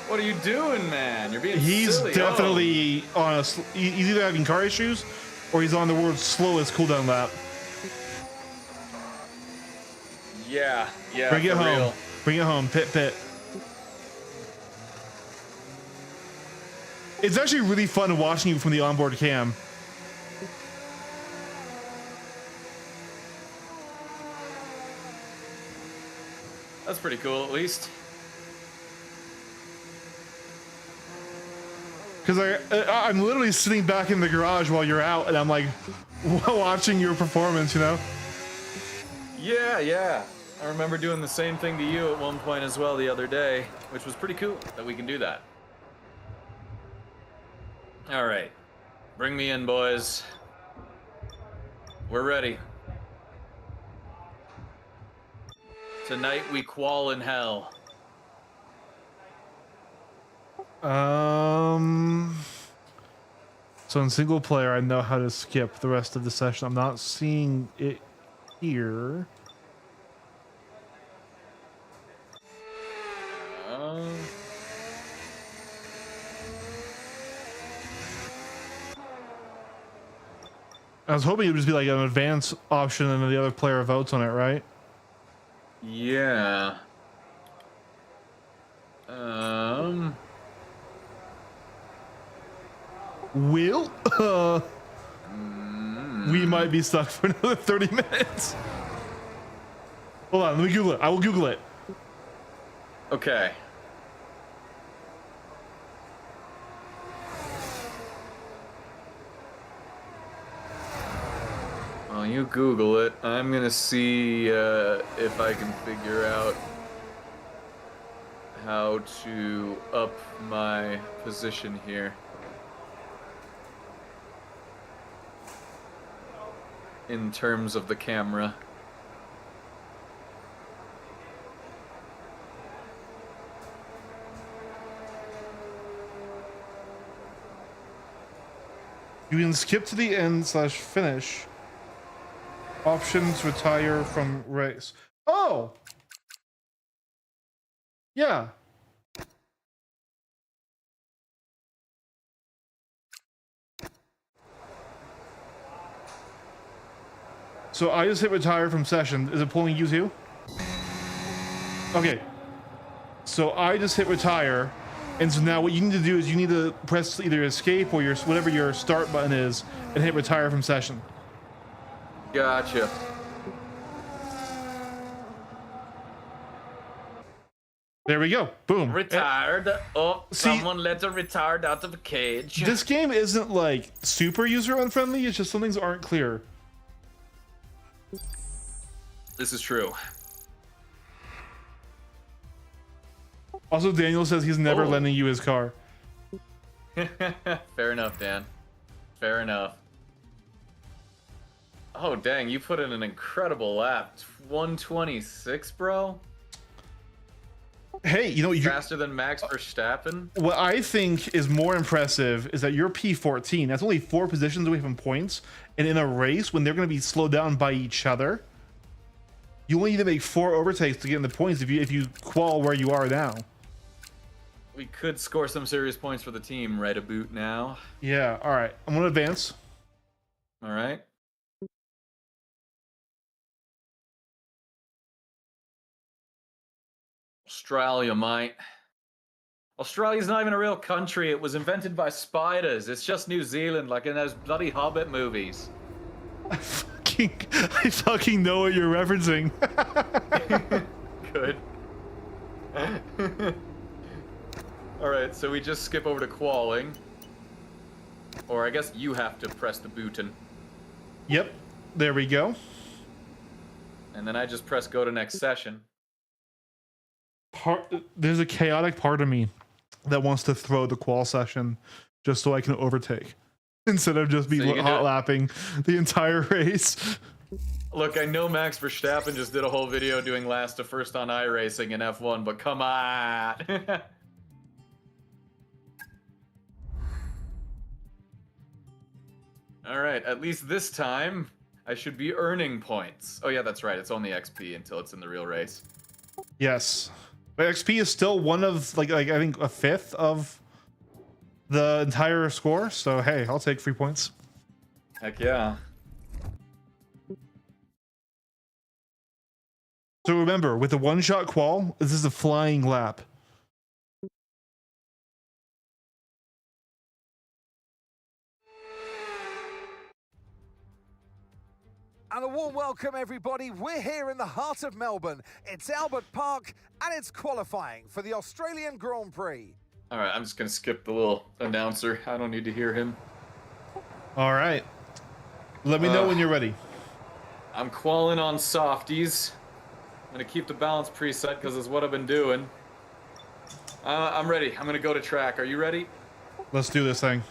what are you doing, man? You're being He's silly. definitely on a. He's either having car issues, or he's on the world's slowest cooldown lap. Yeah, yeah. Bring it for home. real. Bring it home. Pit, pit. It's actually really fun watching you from the onboard cam. That's pretty cool, at least. Because I'm literally sitting back in the garage while you're out, and I'm like watching your performance, you know? Yeah, yeah. I remember doing the same thing to you at one point as well the other day, which was pretty cool that we can do that. All right. Bring me in, boys. We're ready. Tonight we qual in hell. So in single player, I know how to skip the rest of the session. I'm not seeing it here. I was hoping it would just be like an advanced option and then the other player votes on it, right? Yeah. Will? We might be stuck for another 30 minutes. Hold on, let me Google it. I will Google it. Okay. While you Google it, I'm gonna see if I can figure out how to up my position here. in terms of the camera. You can skip to the end / finish. Options retire from race. Oh! Yeah. So I just hit retire from session. Is it pulling you too? Okay. So I just hit retire. And so now what you need to do is you need to press either escape or your whatever your start button is and hit retire from session. Gotcha. There we go. Boom. Retired. Oh, See- someone let a retired out of a cage. This game isn't like super user unfriendly. It's just some things aren't clear. This is true. Also, Daniel says he's never Oh. lending you his car. Fair enough, Dan. Fair enough. Oh, dang, you put in an incredible lap. 126, bro? Hey, you know, Faster than Max Verstappen? what I think is more impressive is that you're P14. That's only 4 positions away from points. And in a race, when they're going to be slowed down by each other, you only need to make 4 overtakes to get in the points if you qual where you are now. We could score some serious points for the team right about now. Yeah, all right. I'm going to advance. All right. Australia, mate. Australia's not even a real country. It was invented by spiders. It's just New Zealand, like in those bloody Hobbit movies. I fucking know what you're referencing. Good. Alright, so we just skip over to qualing. Or I guess you have to press the button. Yep, there we go. And then I just press go to next session. There's a chaotic part of me that wants to throw the qual session just so I can overtake instead of just be So you can hot do it. lapping the entire race. Look, I know Max Verstappen just did a whole video doing last to first on iRacing in F1, but come on! Alright, at least this time, I should be earning points. Oh yeah, that's right, it's only XP until it's in the real race. Yes, but XP is still one of like I think a fifth of the entire score. So hey, I'll take 3 points. Heck yeah. So remember, with the one-shot qual, this is a flying lap. And a warm welcome, everybody. We're here in the heart of Melbourne. It's Albert Park, and it's qualifying for the Australian Grand Prix. Alright, I'm just gonna skip the little announcer. I don't need to hear him. All right, let me know when you're ready. I'm qualling on softies. I'm gonna keep the balance preset because it's what I've been doing. I'm ready. I'm gonna go to track. Are you ready? Let's do this thing.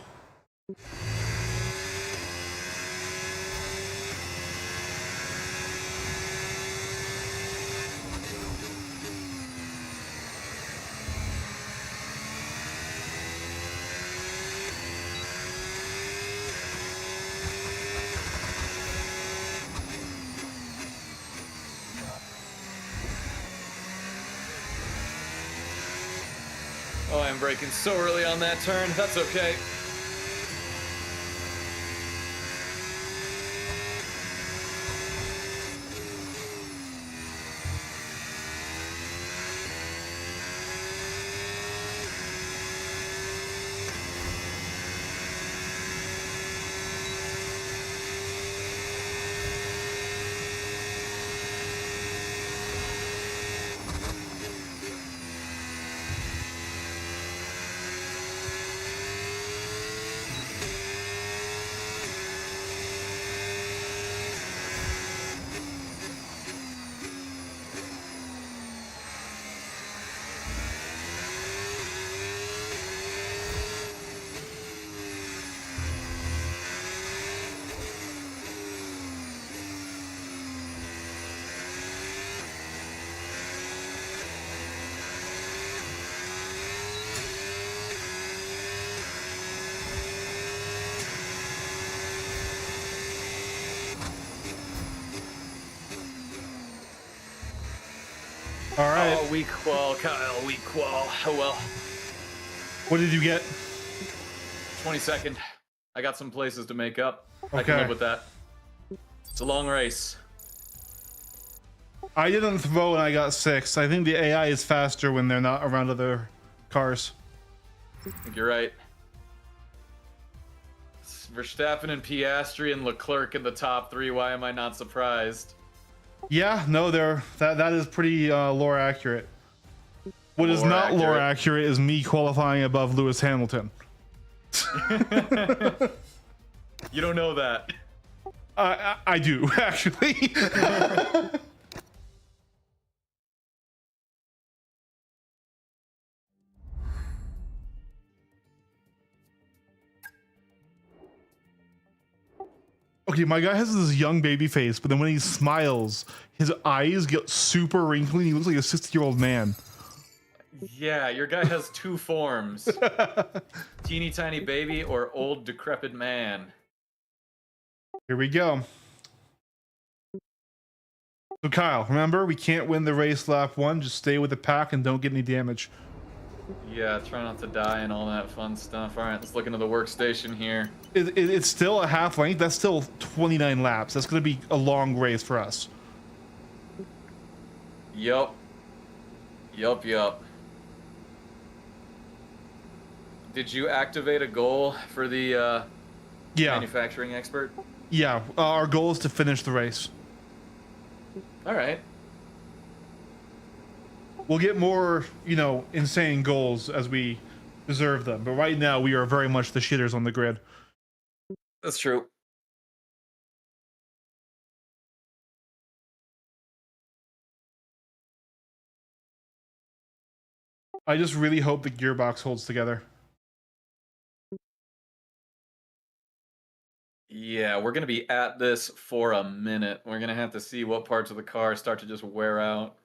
Oh, I'm braking so early on that turn. That's okay. All right. Oh, weak qual, Kyle, weak qual. Oh well. What did you get? 22nd. I got some places to make up. I can Okay. live with that. It's a long race. I didn't throw and I got 6. I think the AI is faster when they're not around other cars. I think you're right. It's Verstappen and Piastri and Leclerc in the top 3. Why am I not surprised? Yeah, no, that is pretty lore accurate. What is Lore not lore accurate. accurate is me qualifying above Lewis Hamilton. You don't know that. I do actually. Okay, my guy has this young baby face, but then when he smiles, his eyes get super wrinkly and he looks like a 60-year-old man. Yeah, your guy has 2 forms. Teeny tiny baby or old decrepit man. Here we go. So Kyle, remember, we can't win the race lap 1. Just stay with the pack and don't get any damage. Yeah, try not to die and all that fun stuff. All right, let's look into the workstation here. It's still a half length. That's still 29 laps. That's going to be a long race for us. Yup. Yup. Did you activate a goal for the Yeah, manufacturing expert? yeah. Our goal is to finish the race. All right. We'll get more, insane goals as we deserve them. But right now, we are very much the shitters on the grid. That's true. I just really hope the gearbox holds together. Yeah, we're going to be at this for a minute. We're going to have to see what parts of the car start to just wear out.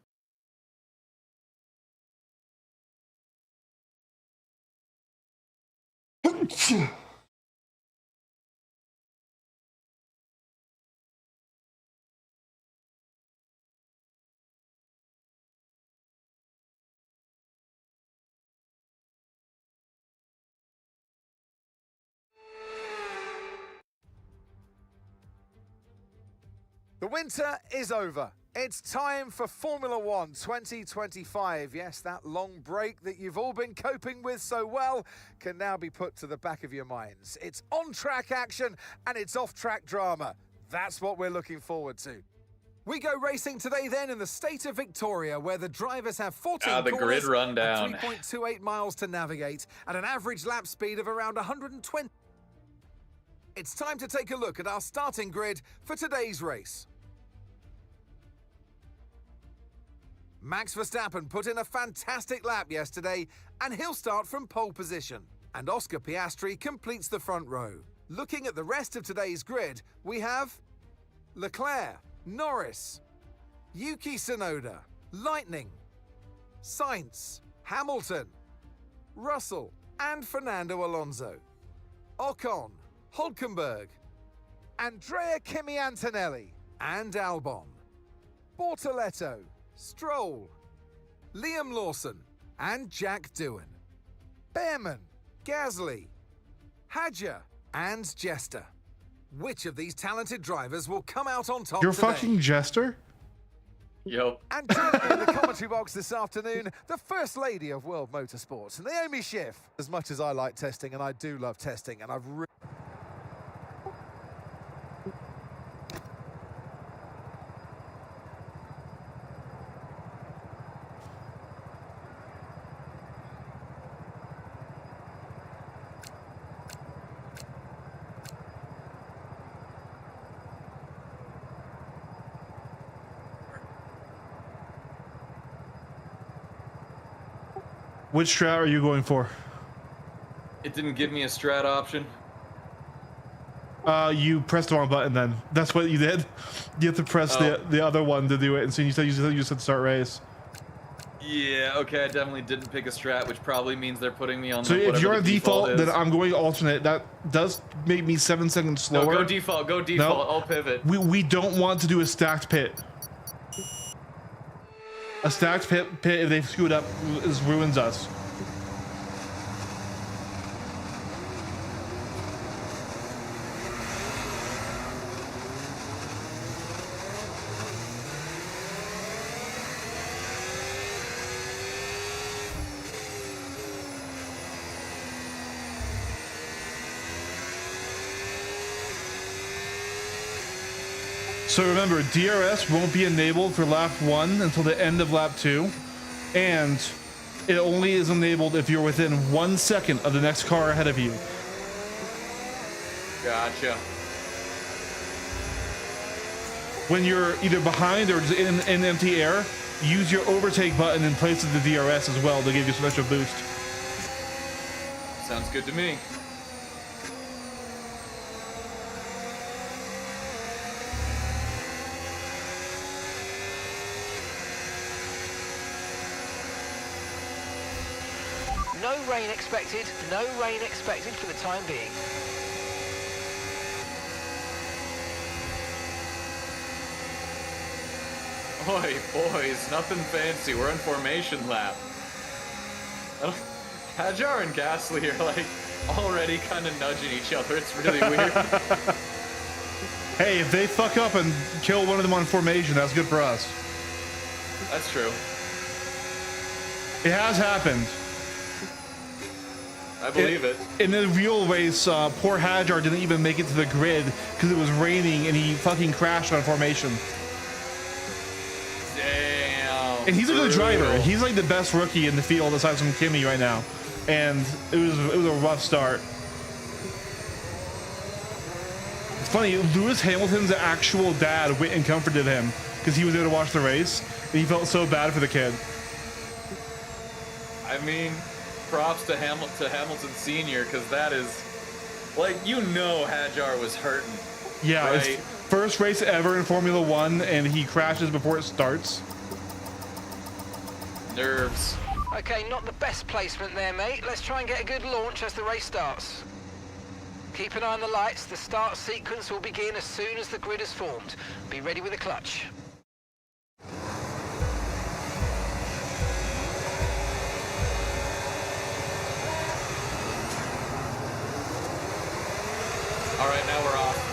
The winter is over. It's time for Formula One 2025. Yes, that long break that you've all been coping with so well can now be put to the back of your minds. It's on-track action and it's off-track drama. That's what we're looking forward to. We go racing today then in the state of Victoria, where the drivers have 14 the corners grid rundown. and 3.28 miles to navigate at an average lap speed of around 120. It's time to take a look at our starting grid for today's race. Max Verstappen put in a fantastic lap yesterday, and he'll start from pole position. And Oscar Piastri completes the front row. Looking at the rest of today's grid, we have Leclerc, Norris, Yuki Tsunoda, Lightning, Sainz, Hamilton, Russell, and Fernando Alonso. Ocon, Hülkenberg, Andrea Kimi Antonelli, and Albon. Bortoletto, Stroll, Liam Lawson, and Jack Doohan. Behrman, Gasly, Hadjar, and Jester. Which of these talented drivers will come out on top You're today? fucking Jester? Yup. And joining me in the commentary box this afternoon, the First Lady of World Motorsports, Naomi Schiff. As much as I like testing, and I do love testing, and I've Which strat are you going for? It didn't give me a strat option. You pressed the wrong button then. That's what you did. You have to press the other one to do it. And so you said start race. Yeah, okay, I definitely didn't pick a strat, which probably means they're putting me on So the, if whatever you're the on default, is. then I'm going alternate. That does make me 7 seconds No, slower. go default, I'll pivot. We don't want to do a stacked pit. A stacked pit, if they screw it up, ruins us. So remember, DRS won't be enabled for lap 1 until the end of lap 2, and it only is enabled if you're within 1 second of the next car ahead of you. Gotcha. When you're either behind or just in empty air, use your overtake button in place of the DRS as well to give you some extra boost. Sounds good to me. No rain expected. No rain expected for the time being. Oi, boys, nothing fancy. We're in formation lap. Hajar and Gasly are like already kind of nudging each other. It's really weird. Hey, if they fuck up and kill one of them on formation, that's good for us. That's true. It has happened. I believe it. In the real race, poor Hajar didn't even make it to the grid because it was raining and he fucking crashed on formation. Damn. And he's a good driver. brutal. He's like the best rookie in the field aside from Kimi right now. And it was a rough start. It's funny, Lewis Hamilton's actual dad went and comforted him because he was there to watch the race and he felt so bad for the kid. I mean, props to Hamilton Sr. because that is, like, you know Hajar was hurting. Yeah, right? it's first race ever in Formula One and he crashes before it starts. Nerves. Okay, not the best placement there, mate. Let's try and get a good launch as the race starts. Keep an eye on the lights. The start sequence will begin as soon as the grid is formed. Be ready with the clutch. All right, now we're off.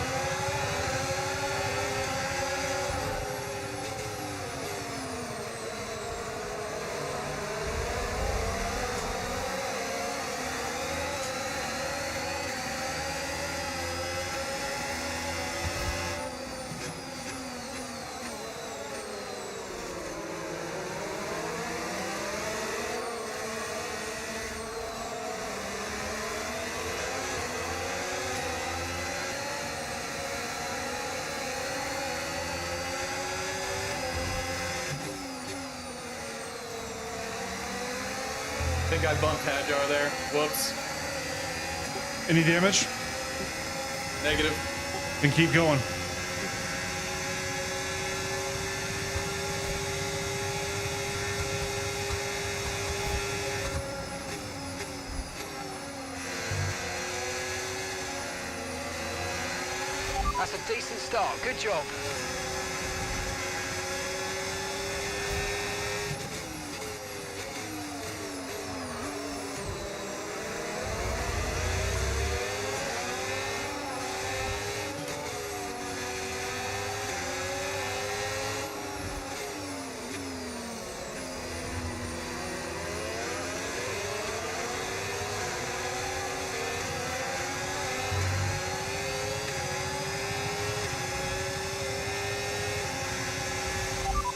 I think I bumped Hajar there. Whoops. Any damage? Negative. Then keep going. That's a decent start. Good job.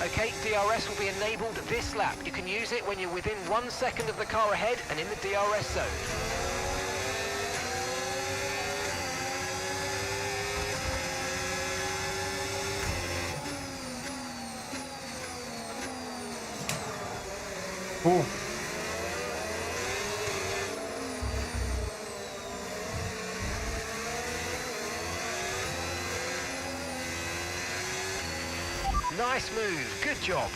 Okay, DRS will be enabled this lap. You can use it when you're within 1 second of the car ahead and in the DRS zone. Cool. Nice move. Good job.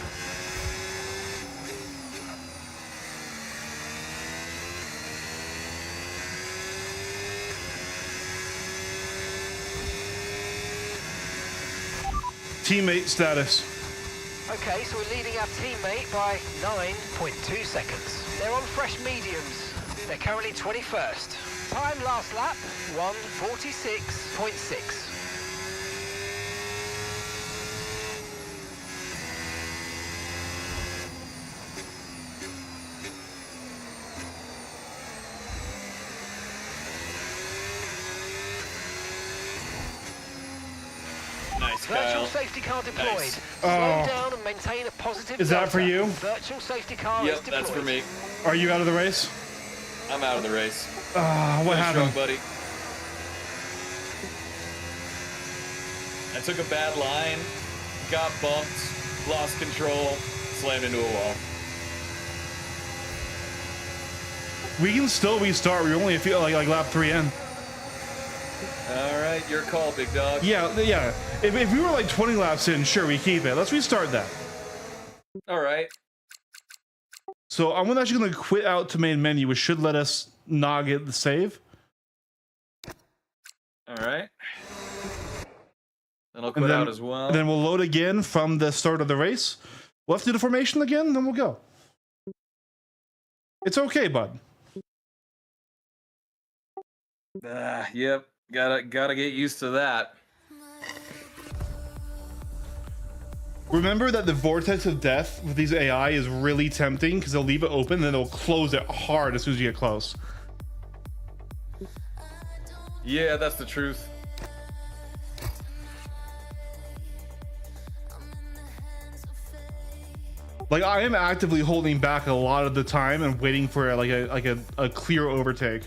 Teammate status. Okay, so we're leading our teammate by 9.2 seconds. They're on fresh mediums. They're currently 21st. Time last lap, 1:46.6. Nice, Virtual Kyle. safety car deployed. Nice. Slow Oh. down and maintain a positive Is that for delta. you? Virtual safety car is Yep, deployed. that's for me. Are you out of the race? I'm out of the race. What Nice strong, happened? buddy. I took a bad line, got bumped, lost control, slammed into a wall. We can still restart. We're only a few like lap 3 in. All right, your call, big dog. Yeah, yeah. If we were like 20 laps in, sure, we keep it. Let's restart that. All right. So I'm actually going to quit out to main menu, which should let us not get the save. All right. Then I'll quit out as well. And then we'll load again from the start of the race. We'll have to do the formation again, then we'll go. It's okay, bud. Yep. Gotta get used to that. Remember that the vortex of death with these AI is really tempting because they'll leave it open and then they'll close it hard as soon as you get close. Yeah, that's the truth. Like I am actively holding back a lot of the time and waiting for a clear overtake.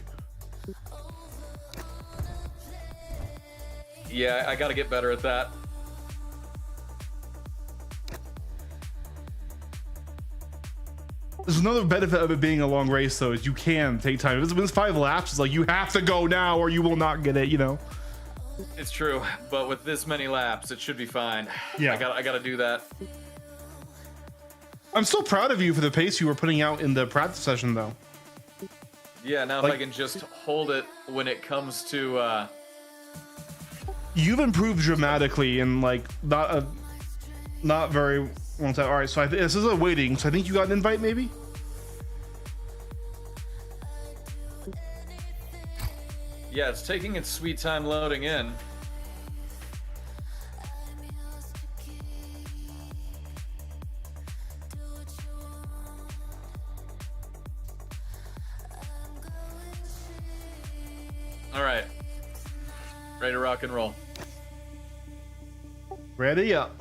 Yeah, I gotta get better at that. There's another benefit of it being a long race though, is you can take time. If it's 5 laps, it's like you have to go now or you will not get it, you know? It's true, but with this many laps, it should be fine. Yeah. I gotta do that. I'm still proud of you for the pace you were putting out in the practice session though. Yeah, now Like- if I can just hold it when it comes to You've improved dramatically in like not very long time. All right, so this is a waiting. So I think you got an invite, maybe. yeah, it's taking its sweet time loading in. All right. Ready to rock and roll. Ready up.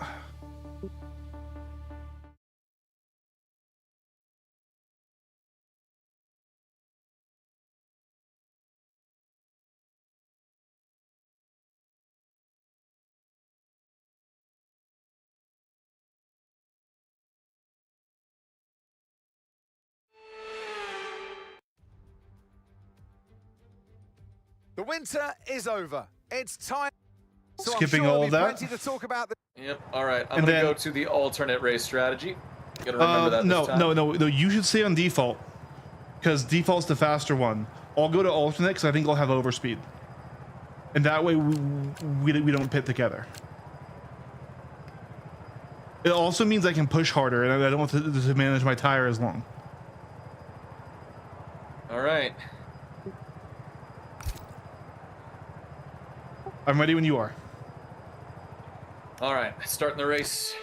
The winter is over. It's time. So I'm Skipping sure all there'll of be that. plenty to talk about. Yep. All right. I'm And gonna then- go to the alternate race strategy. Gotta remember that. This time. No. You should stay on default because default's the faster one. I'll go to alternate because I think I'll have overspeed, and that way we don't pit together. It also means I can push harder, and I don't have to manage my tire as long. All right. I'm ready when you are. All right. Starting the race.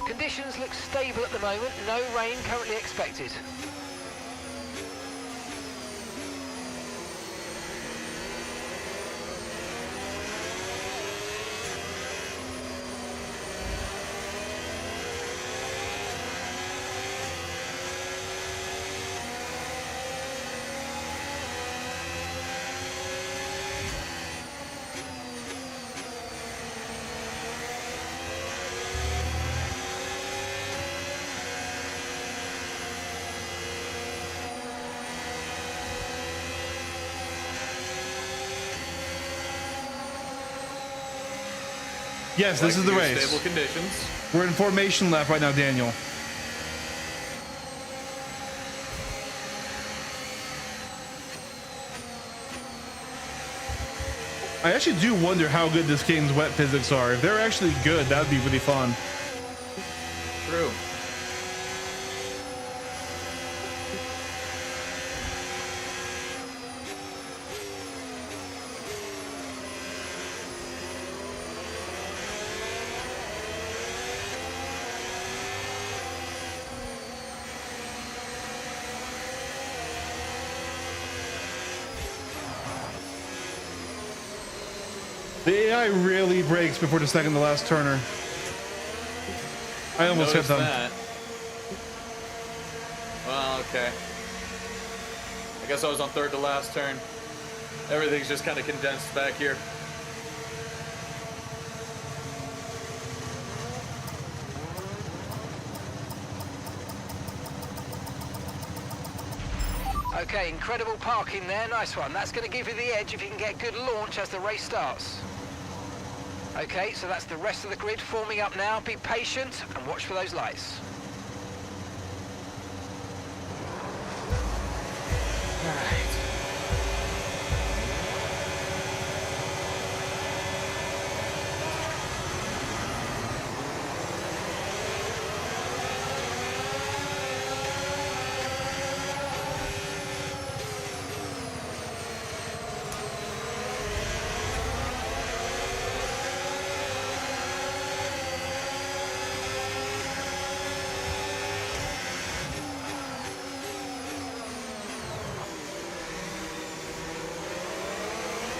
Conditions look stable at the moment. No rain currently expected. Yes, this is the race. Stable conditions. We're in formation lap right now, Daniel. I actually do wonder how good this game's wet physics are. If they're actually good, that would be really fun. True. The AI really breaks before the second to last turner. I almost hit Noticed them. that. Well, okay. I guess I was on third to last turn. Everything's just kind of condensed back here. Okay, incredible parking there. Nice one. That's going to give you the edge if you can get good launch as the race starts. Okay, so that's the rest of the grid forming up now. Be patient and watch for those lights.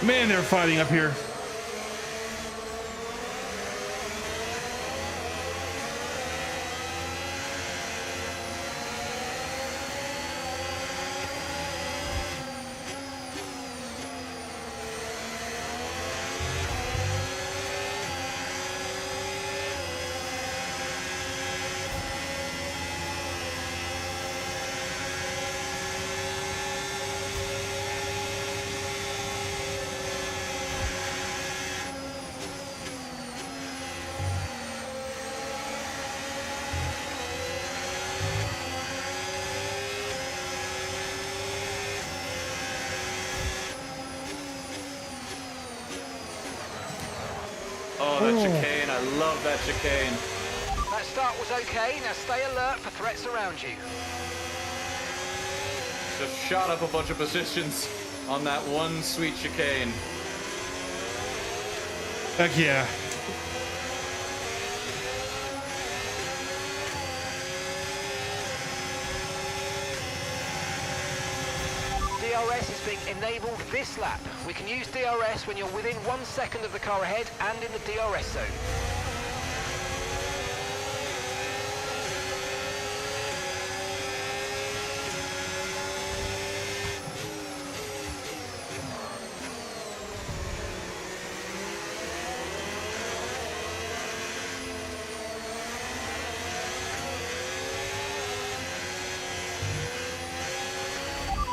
Man, they're fighting up here. Oh, that chicane. I love that chicane. That start was okay. Now stay alert for threats around you. Just shot up a bunch of positions on that one sweet chicane. Heck yeah. DRS is being enabled this lap. We can use DRS when you're within 1 second of the car ahead and in the DRS zone.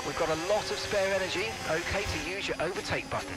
We've got a lot of spare energy. Okay to use your overtake button.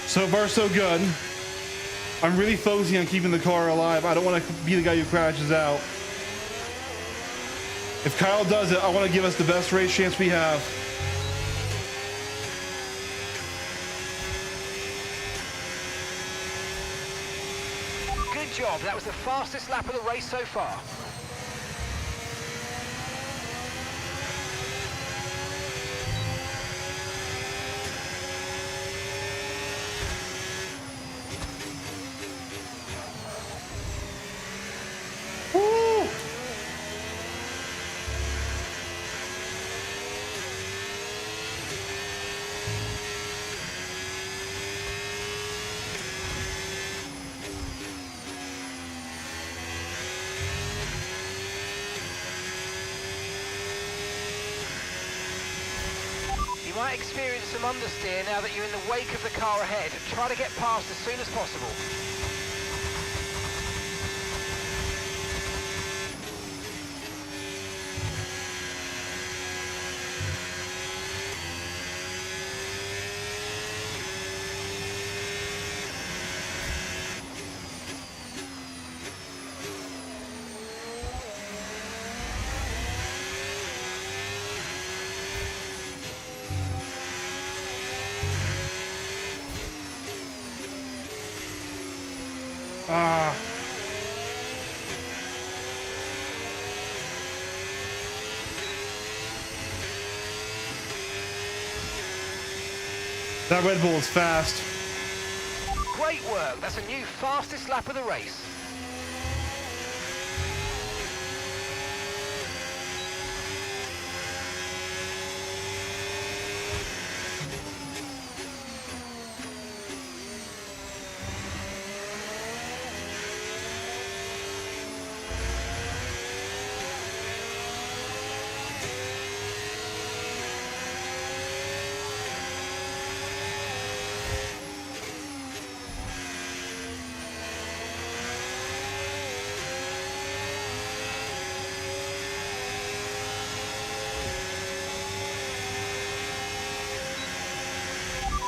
So far, so good. I'm really focusing on keeping the car alive. I don't want to be the guy who crashes out. If Kyle does it, I want to give us the best race chance we have. Good job. That was the fastest lap of the race so far. You might experience some understeer now that you're in the wake of the car ahead. Try to get past as soon as possible. Ah. That Red Bull is fast. Great work. That's a new fastest lap of the race.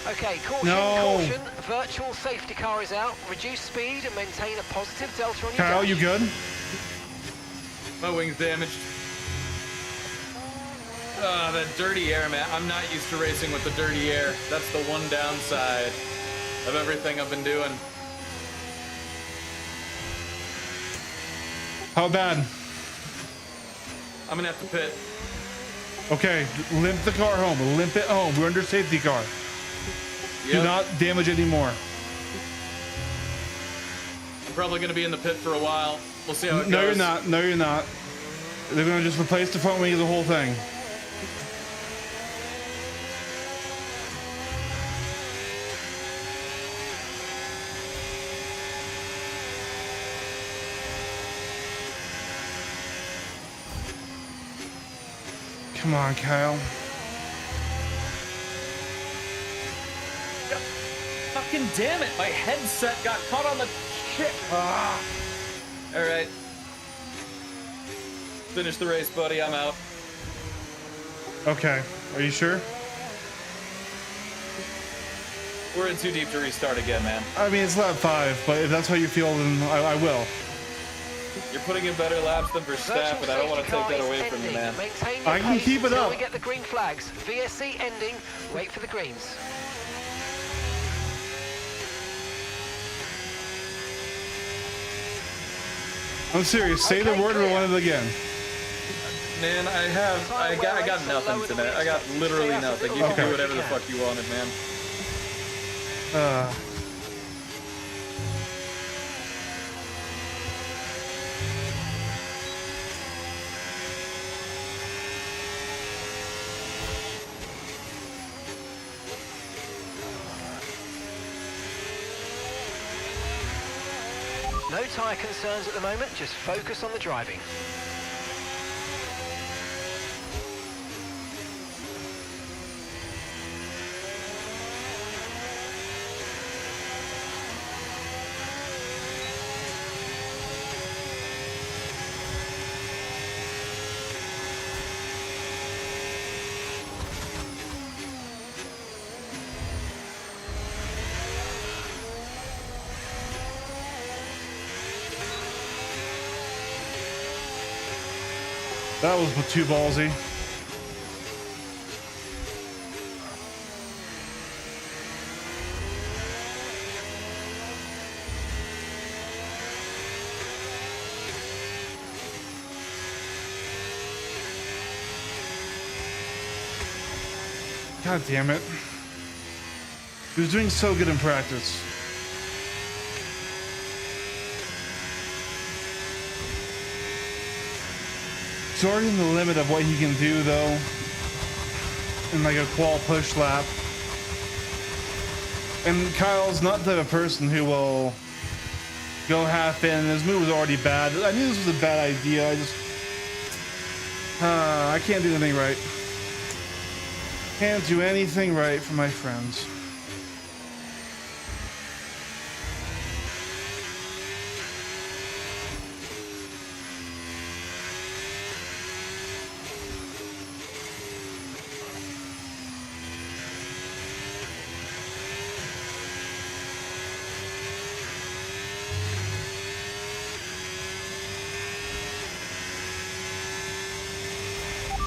Okay, caution, No. caution. Virtual safety car is out. Reduce speed and maintain a positive delta on your Kyle, dash. you good? My wing's damaged. Ah, that dirty air, man. I'm not used to racing with the dirty air. That's the one downside of everything I've been doing. How bad? I'm gonna have to pit. Okay, limp the car home. Limp it home. We're under safety car. Do Yep. not damage anymore. I'm probably gonna be in the pit for a while. We'll see how it goes. No, you're not. No, you're not. They're gonna just replace the front wing of the whole thing. Come on, Kyle. Fucking damn it! My headset got caught on the chip. Ah. All right. Finish the race, buddy. I'm out. Okay, are you sure? We're in too deep to restart again, man. I mean, it's lap 5, but if that's how you feel, then I will. You're putting in better laps than Verstappen, but I don't want to take that away from you, man. Maintain your I can pace keep it until up. we get the green flags. VSC ending. Wait for the greens. I'm serious. Say the Okay, word or clear. want it again. Man, I got nothing today. I got literally nothing. You can Okay. do whatever the fuck you wanted, man. No tyre concerns at the moment. Just focus on the driving. That was too ballsy. God damn it. He was doing so good in practice. He's already in the limit of what he can do, though, in like a qual push lap. And Kyle's not the type of person who will go half in. His move was already bad. I knew this was a bad idea. I can't do anything right. Can't do anything right for my friends.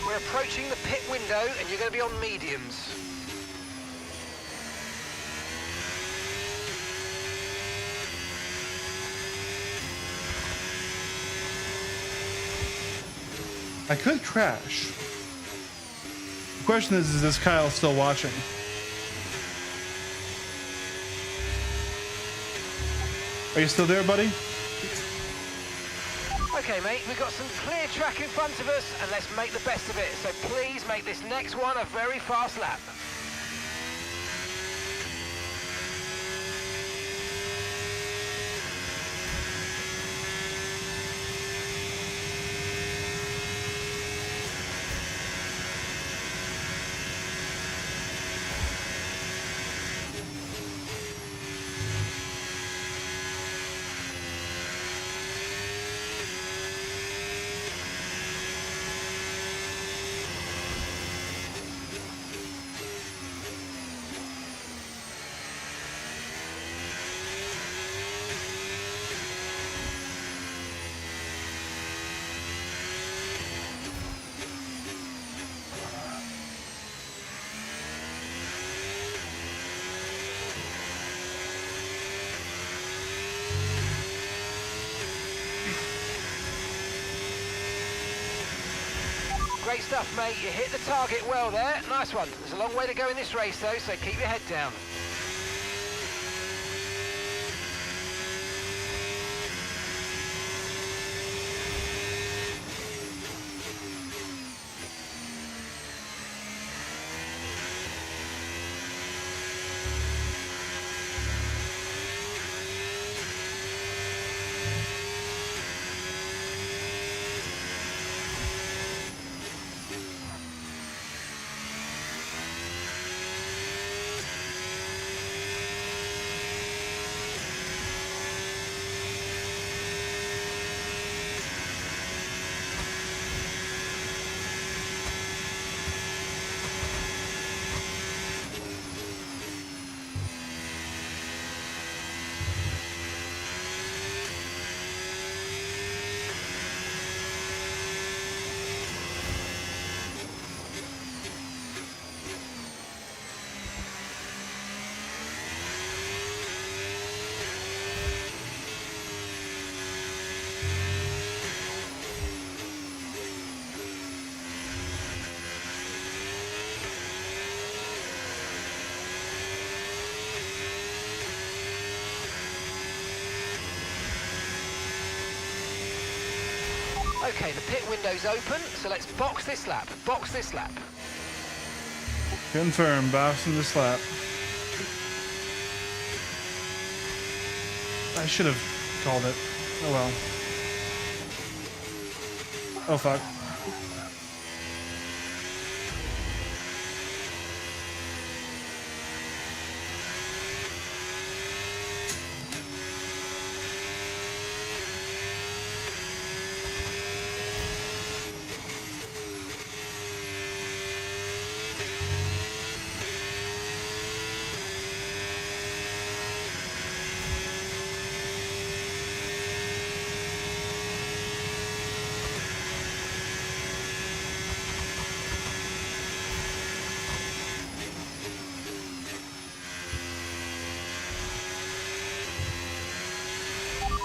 We're approaching the pit window and you're going to be on mediums. I could crash. The question is this Kyle still watching? Are you still there, buddy? Okay, mate, we've got some clear track in front of us, and let's make the best of it. So please make this next one a very fast lap. Great stuff, mate. You hit the target well there. Nice one. There's a long way to go in this race, though, so keep your head down. Okay, the pit window's open, so let's box this lap. Box this lap. Confirm, boxing this lap. I should have called it. Oh well. Oh fuck.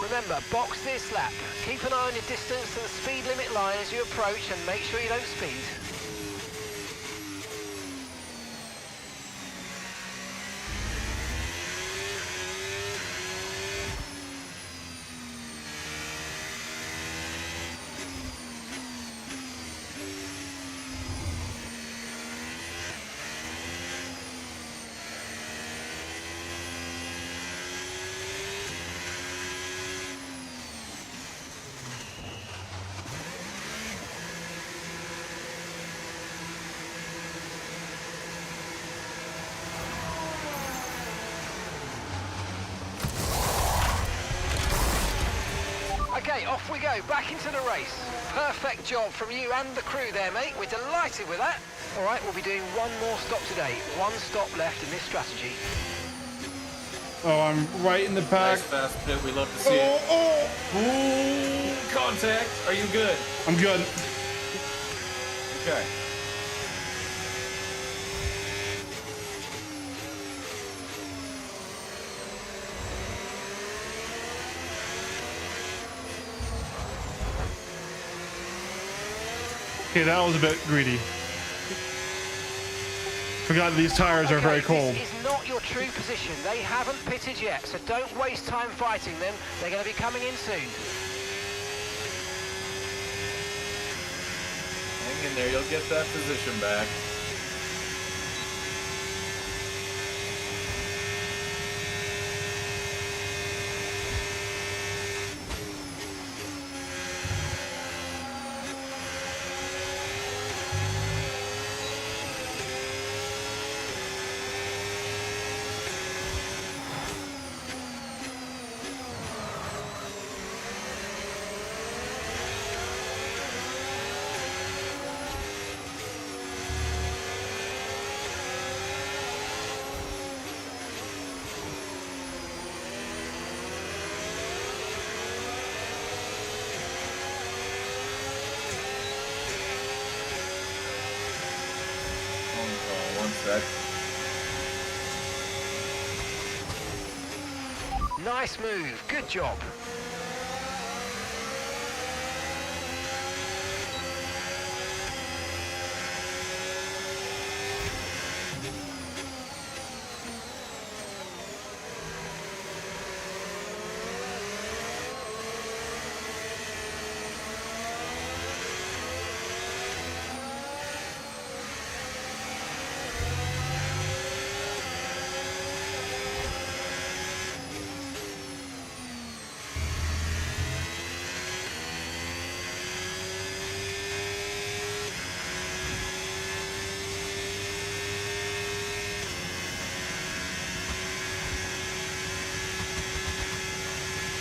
Remember, box this lap. Keep an eye on your distance to the speed limit line as you approach and make sure you don't speed. Okay, off we go, back into the race. Perfect job from you and the crew there, mate. We're delighted with that. All right, we'll be doing one more stop today. One stop left in this strategy. Oh, I'm right in the pack. Nice fast pit. We love to see it. Ooh, contact. Are you good? I'm good. Okay. Okay, that was a bit greedy. Forgot that these tires are very cold. This is not your true position. They haven't pitted yet, so don't waste time fighting them. They're going to be coming in soon. Hang in there. You'll get that position back. One sec. Nice move. Good job.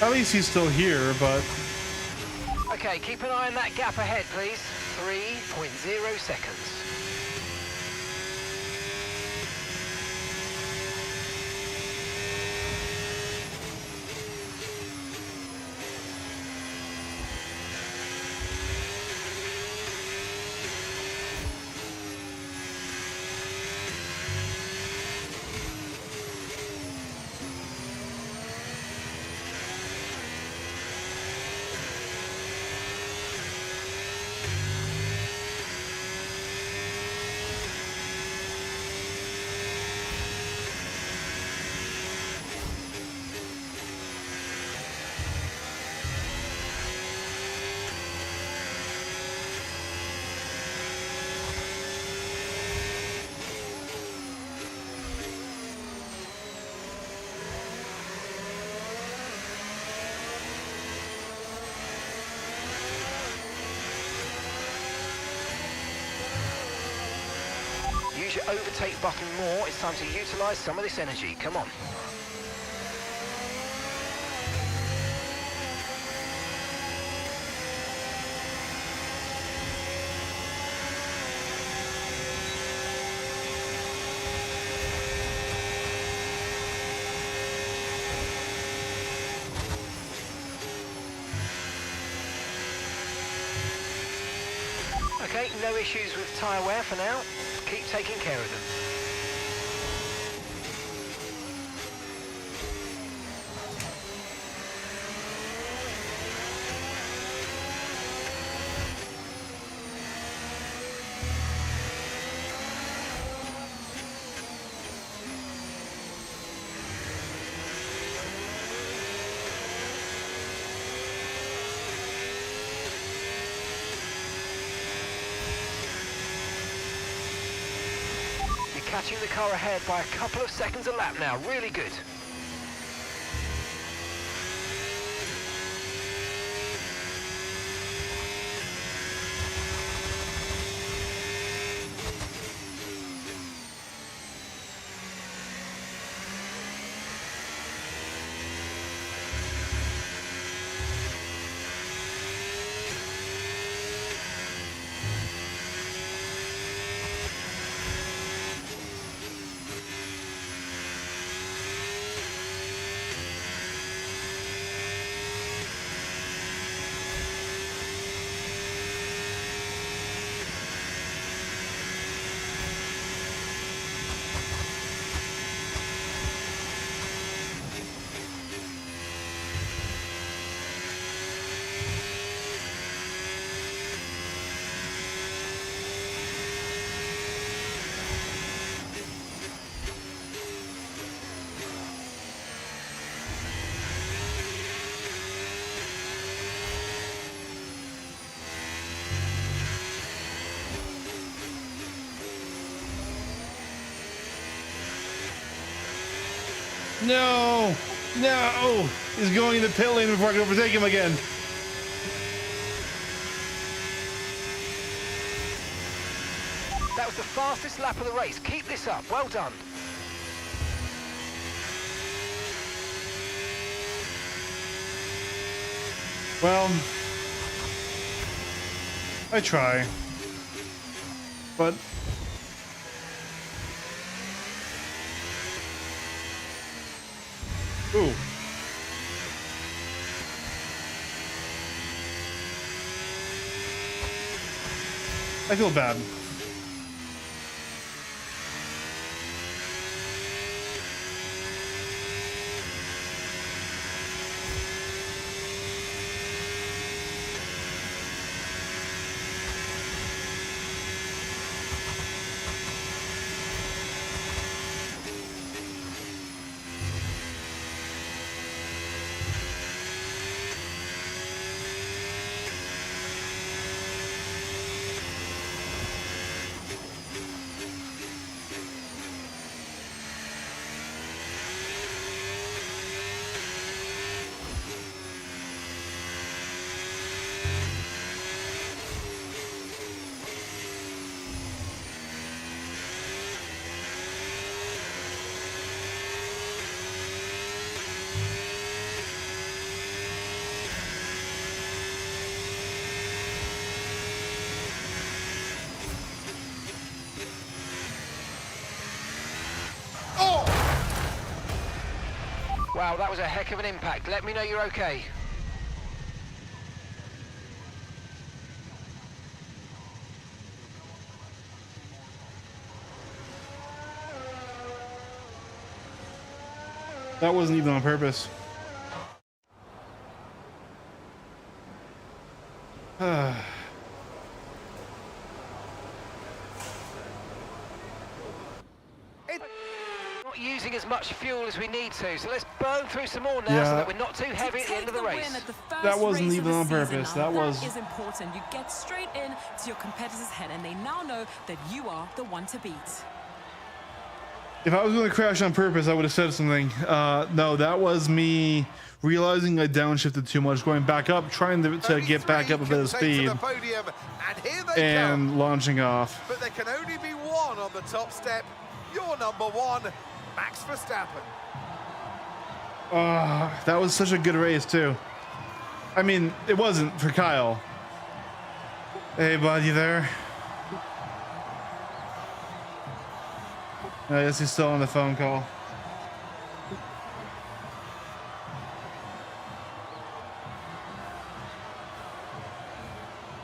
At least he's still here, but Okay, keep an eye on that gap ahead, please. 3.0 seconds. Use your overtake button more. It's time to utilize some of this energy. Come on. Okay, no issues with tyre wear for now. Keep taking care of them. Catching the car ahead by a couple of seconds a lap now. Really good. No! No! He's going in the pit lane before I can overtake him again. That was the fastest lap of the race. Keep this up. Well done. Well, I try. But ooh. I feel bad. Wow, that was a heck of an impact. Let me know you're okay. That wasn't even on purpose. Not using as much fuel as we need to, so let's burn through some more now so Yeah. that we're not too heavy at the end of the race. That wasn't even on purpose. That was. is important. You get straight in to your competitor's head, and they now know that you are the one to beat. If I was going to crash on purpose, I would have said something. No, that was me realizing I downshifted too much, going back up, trying to get back up a bit of speed, Podium, and here they and come. launching off. But there can only be one on the top step. Your number one, Max Verstappen. That was such a good race too. I mean, it wasn't for Kyle. Hey, bud, you there? I guess he's still on the phone call.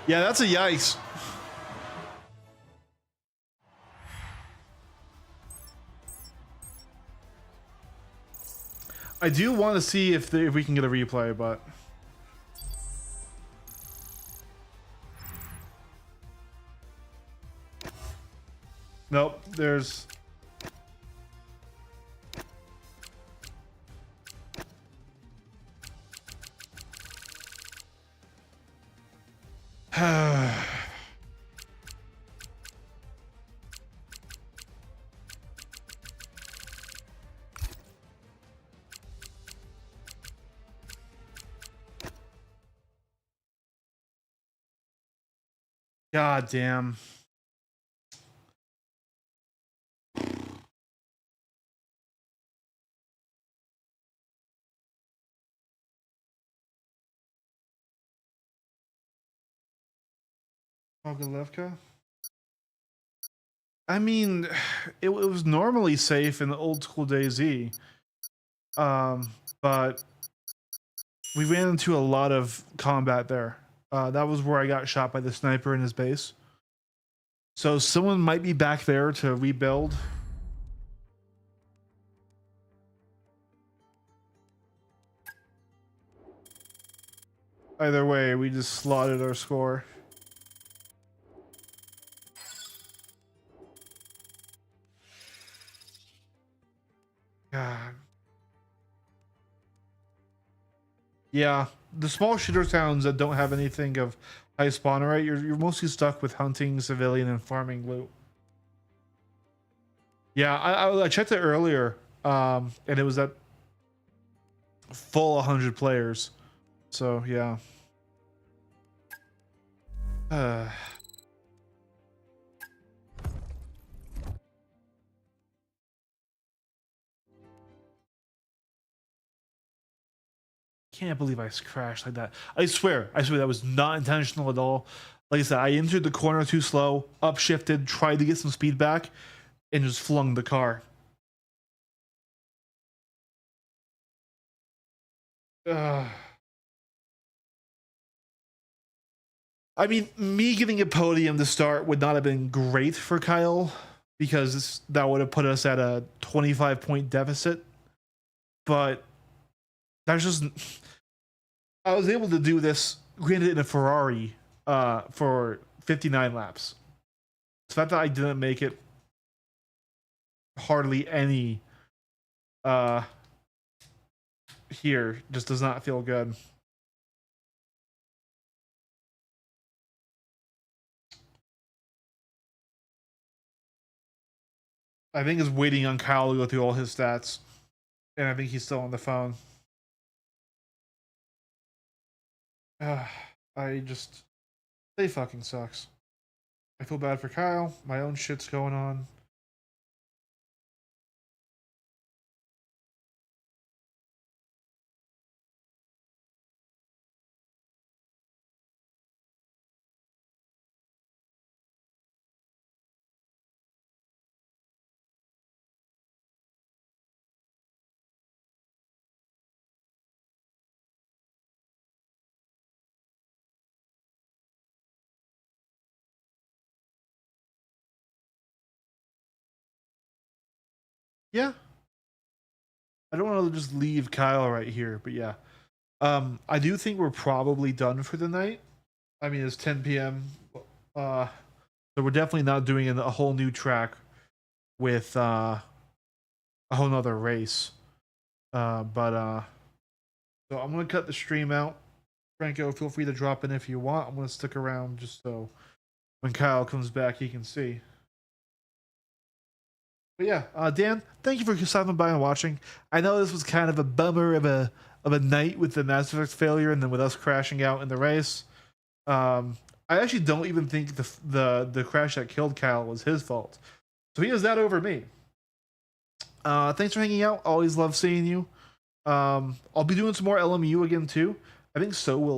Yeah, that's a yikes. I do want to see if we can get a replay, but nope. There's God damn. Ogilevka? I mean, it was normally safe in the old school DayZ. But we ran into a lot of combat there. That was where I got shot by the sniper in his base. So someone might be back there to rebuild. Either way, we just slotted our score. God. Yeah, the small shooter towns that don't have anything of high spawner rate, you're mostly stuck with hunting, civilian, and farming loot. Yeah, I checked it earlier, and it was that full 100 players. So yeah. Can't believe I crashed like that. I swear that was not intentional at all. Like I said, I entered the corner too slow, upshifted, tried to get some speed back, and just flung the car. I mean, me getting a podium to start would not have been great for Kyle, because that would have put us at a 25-point deficit. But that's just... I was able to do this, granted, in a Ferrari for 59 laps. The fact that I didn't make it hardly any here just does not feel good. I think it's waiting on Kyle to go through all his stats. And I think he's still on the phone. I just... They fucking sucks. I feel bad for Kyle. My own shit's going on. Yeah. I don't want to just leave Kyle right here, but yeah. I do think we're probably done for the night. I mean, it's 10 p.m. So we're definitely not doing a whole new track with a whole nother race. So I'm gonna cut the stream out. Franco, feel free to drop in if you want. I'm gonna stick around just so when Kyle comes back, he can see. But yeah, Dan, thank you for stopping by and watching. I know this was kind of a bummer of a night with the Mass Effect failure and then with us crashing out in the race. I actually don't even think the crash that killed Kyle was his fault. So he has that over me. Thanks for hanging out. Always love seeing you. I'll be doing some more LMU again too. I think so will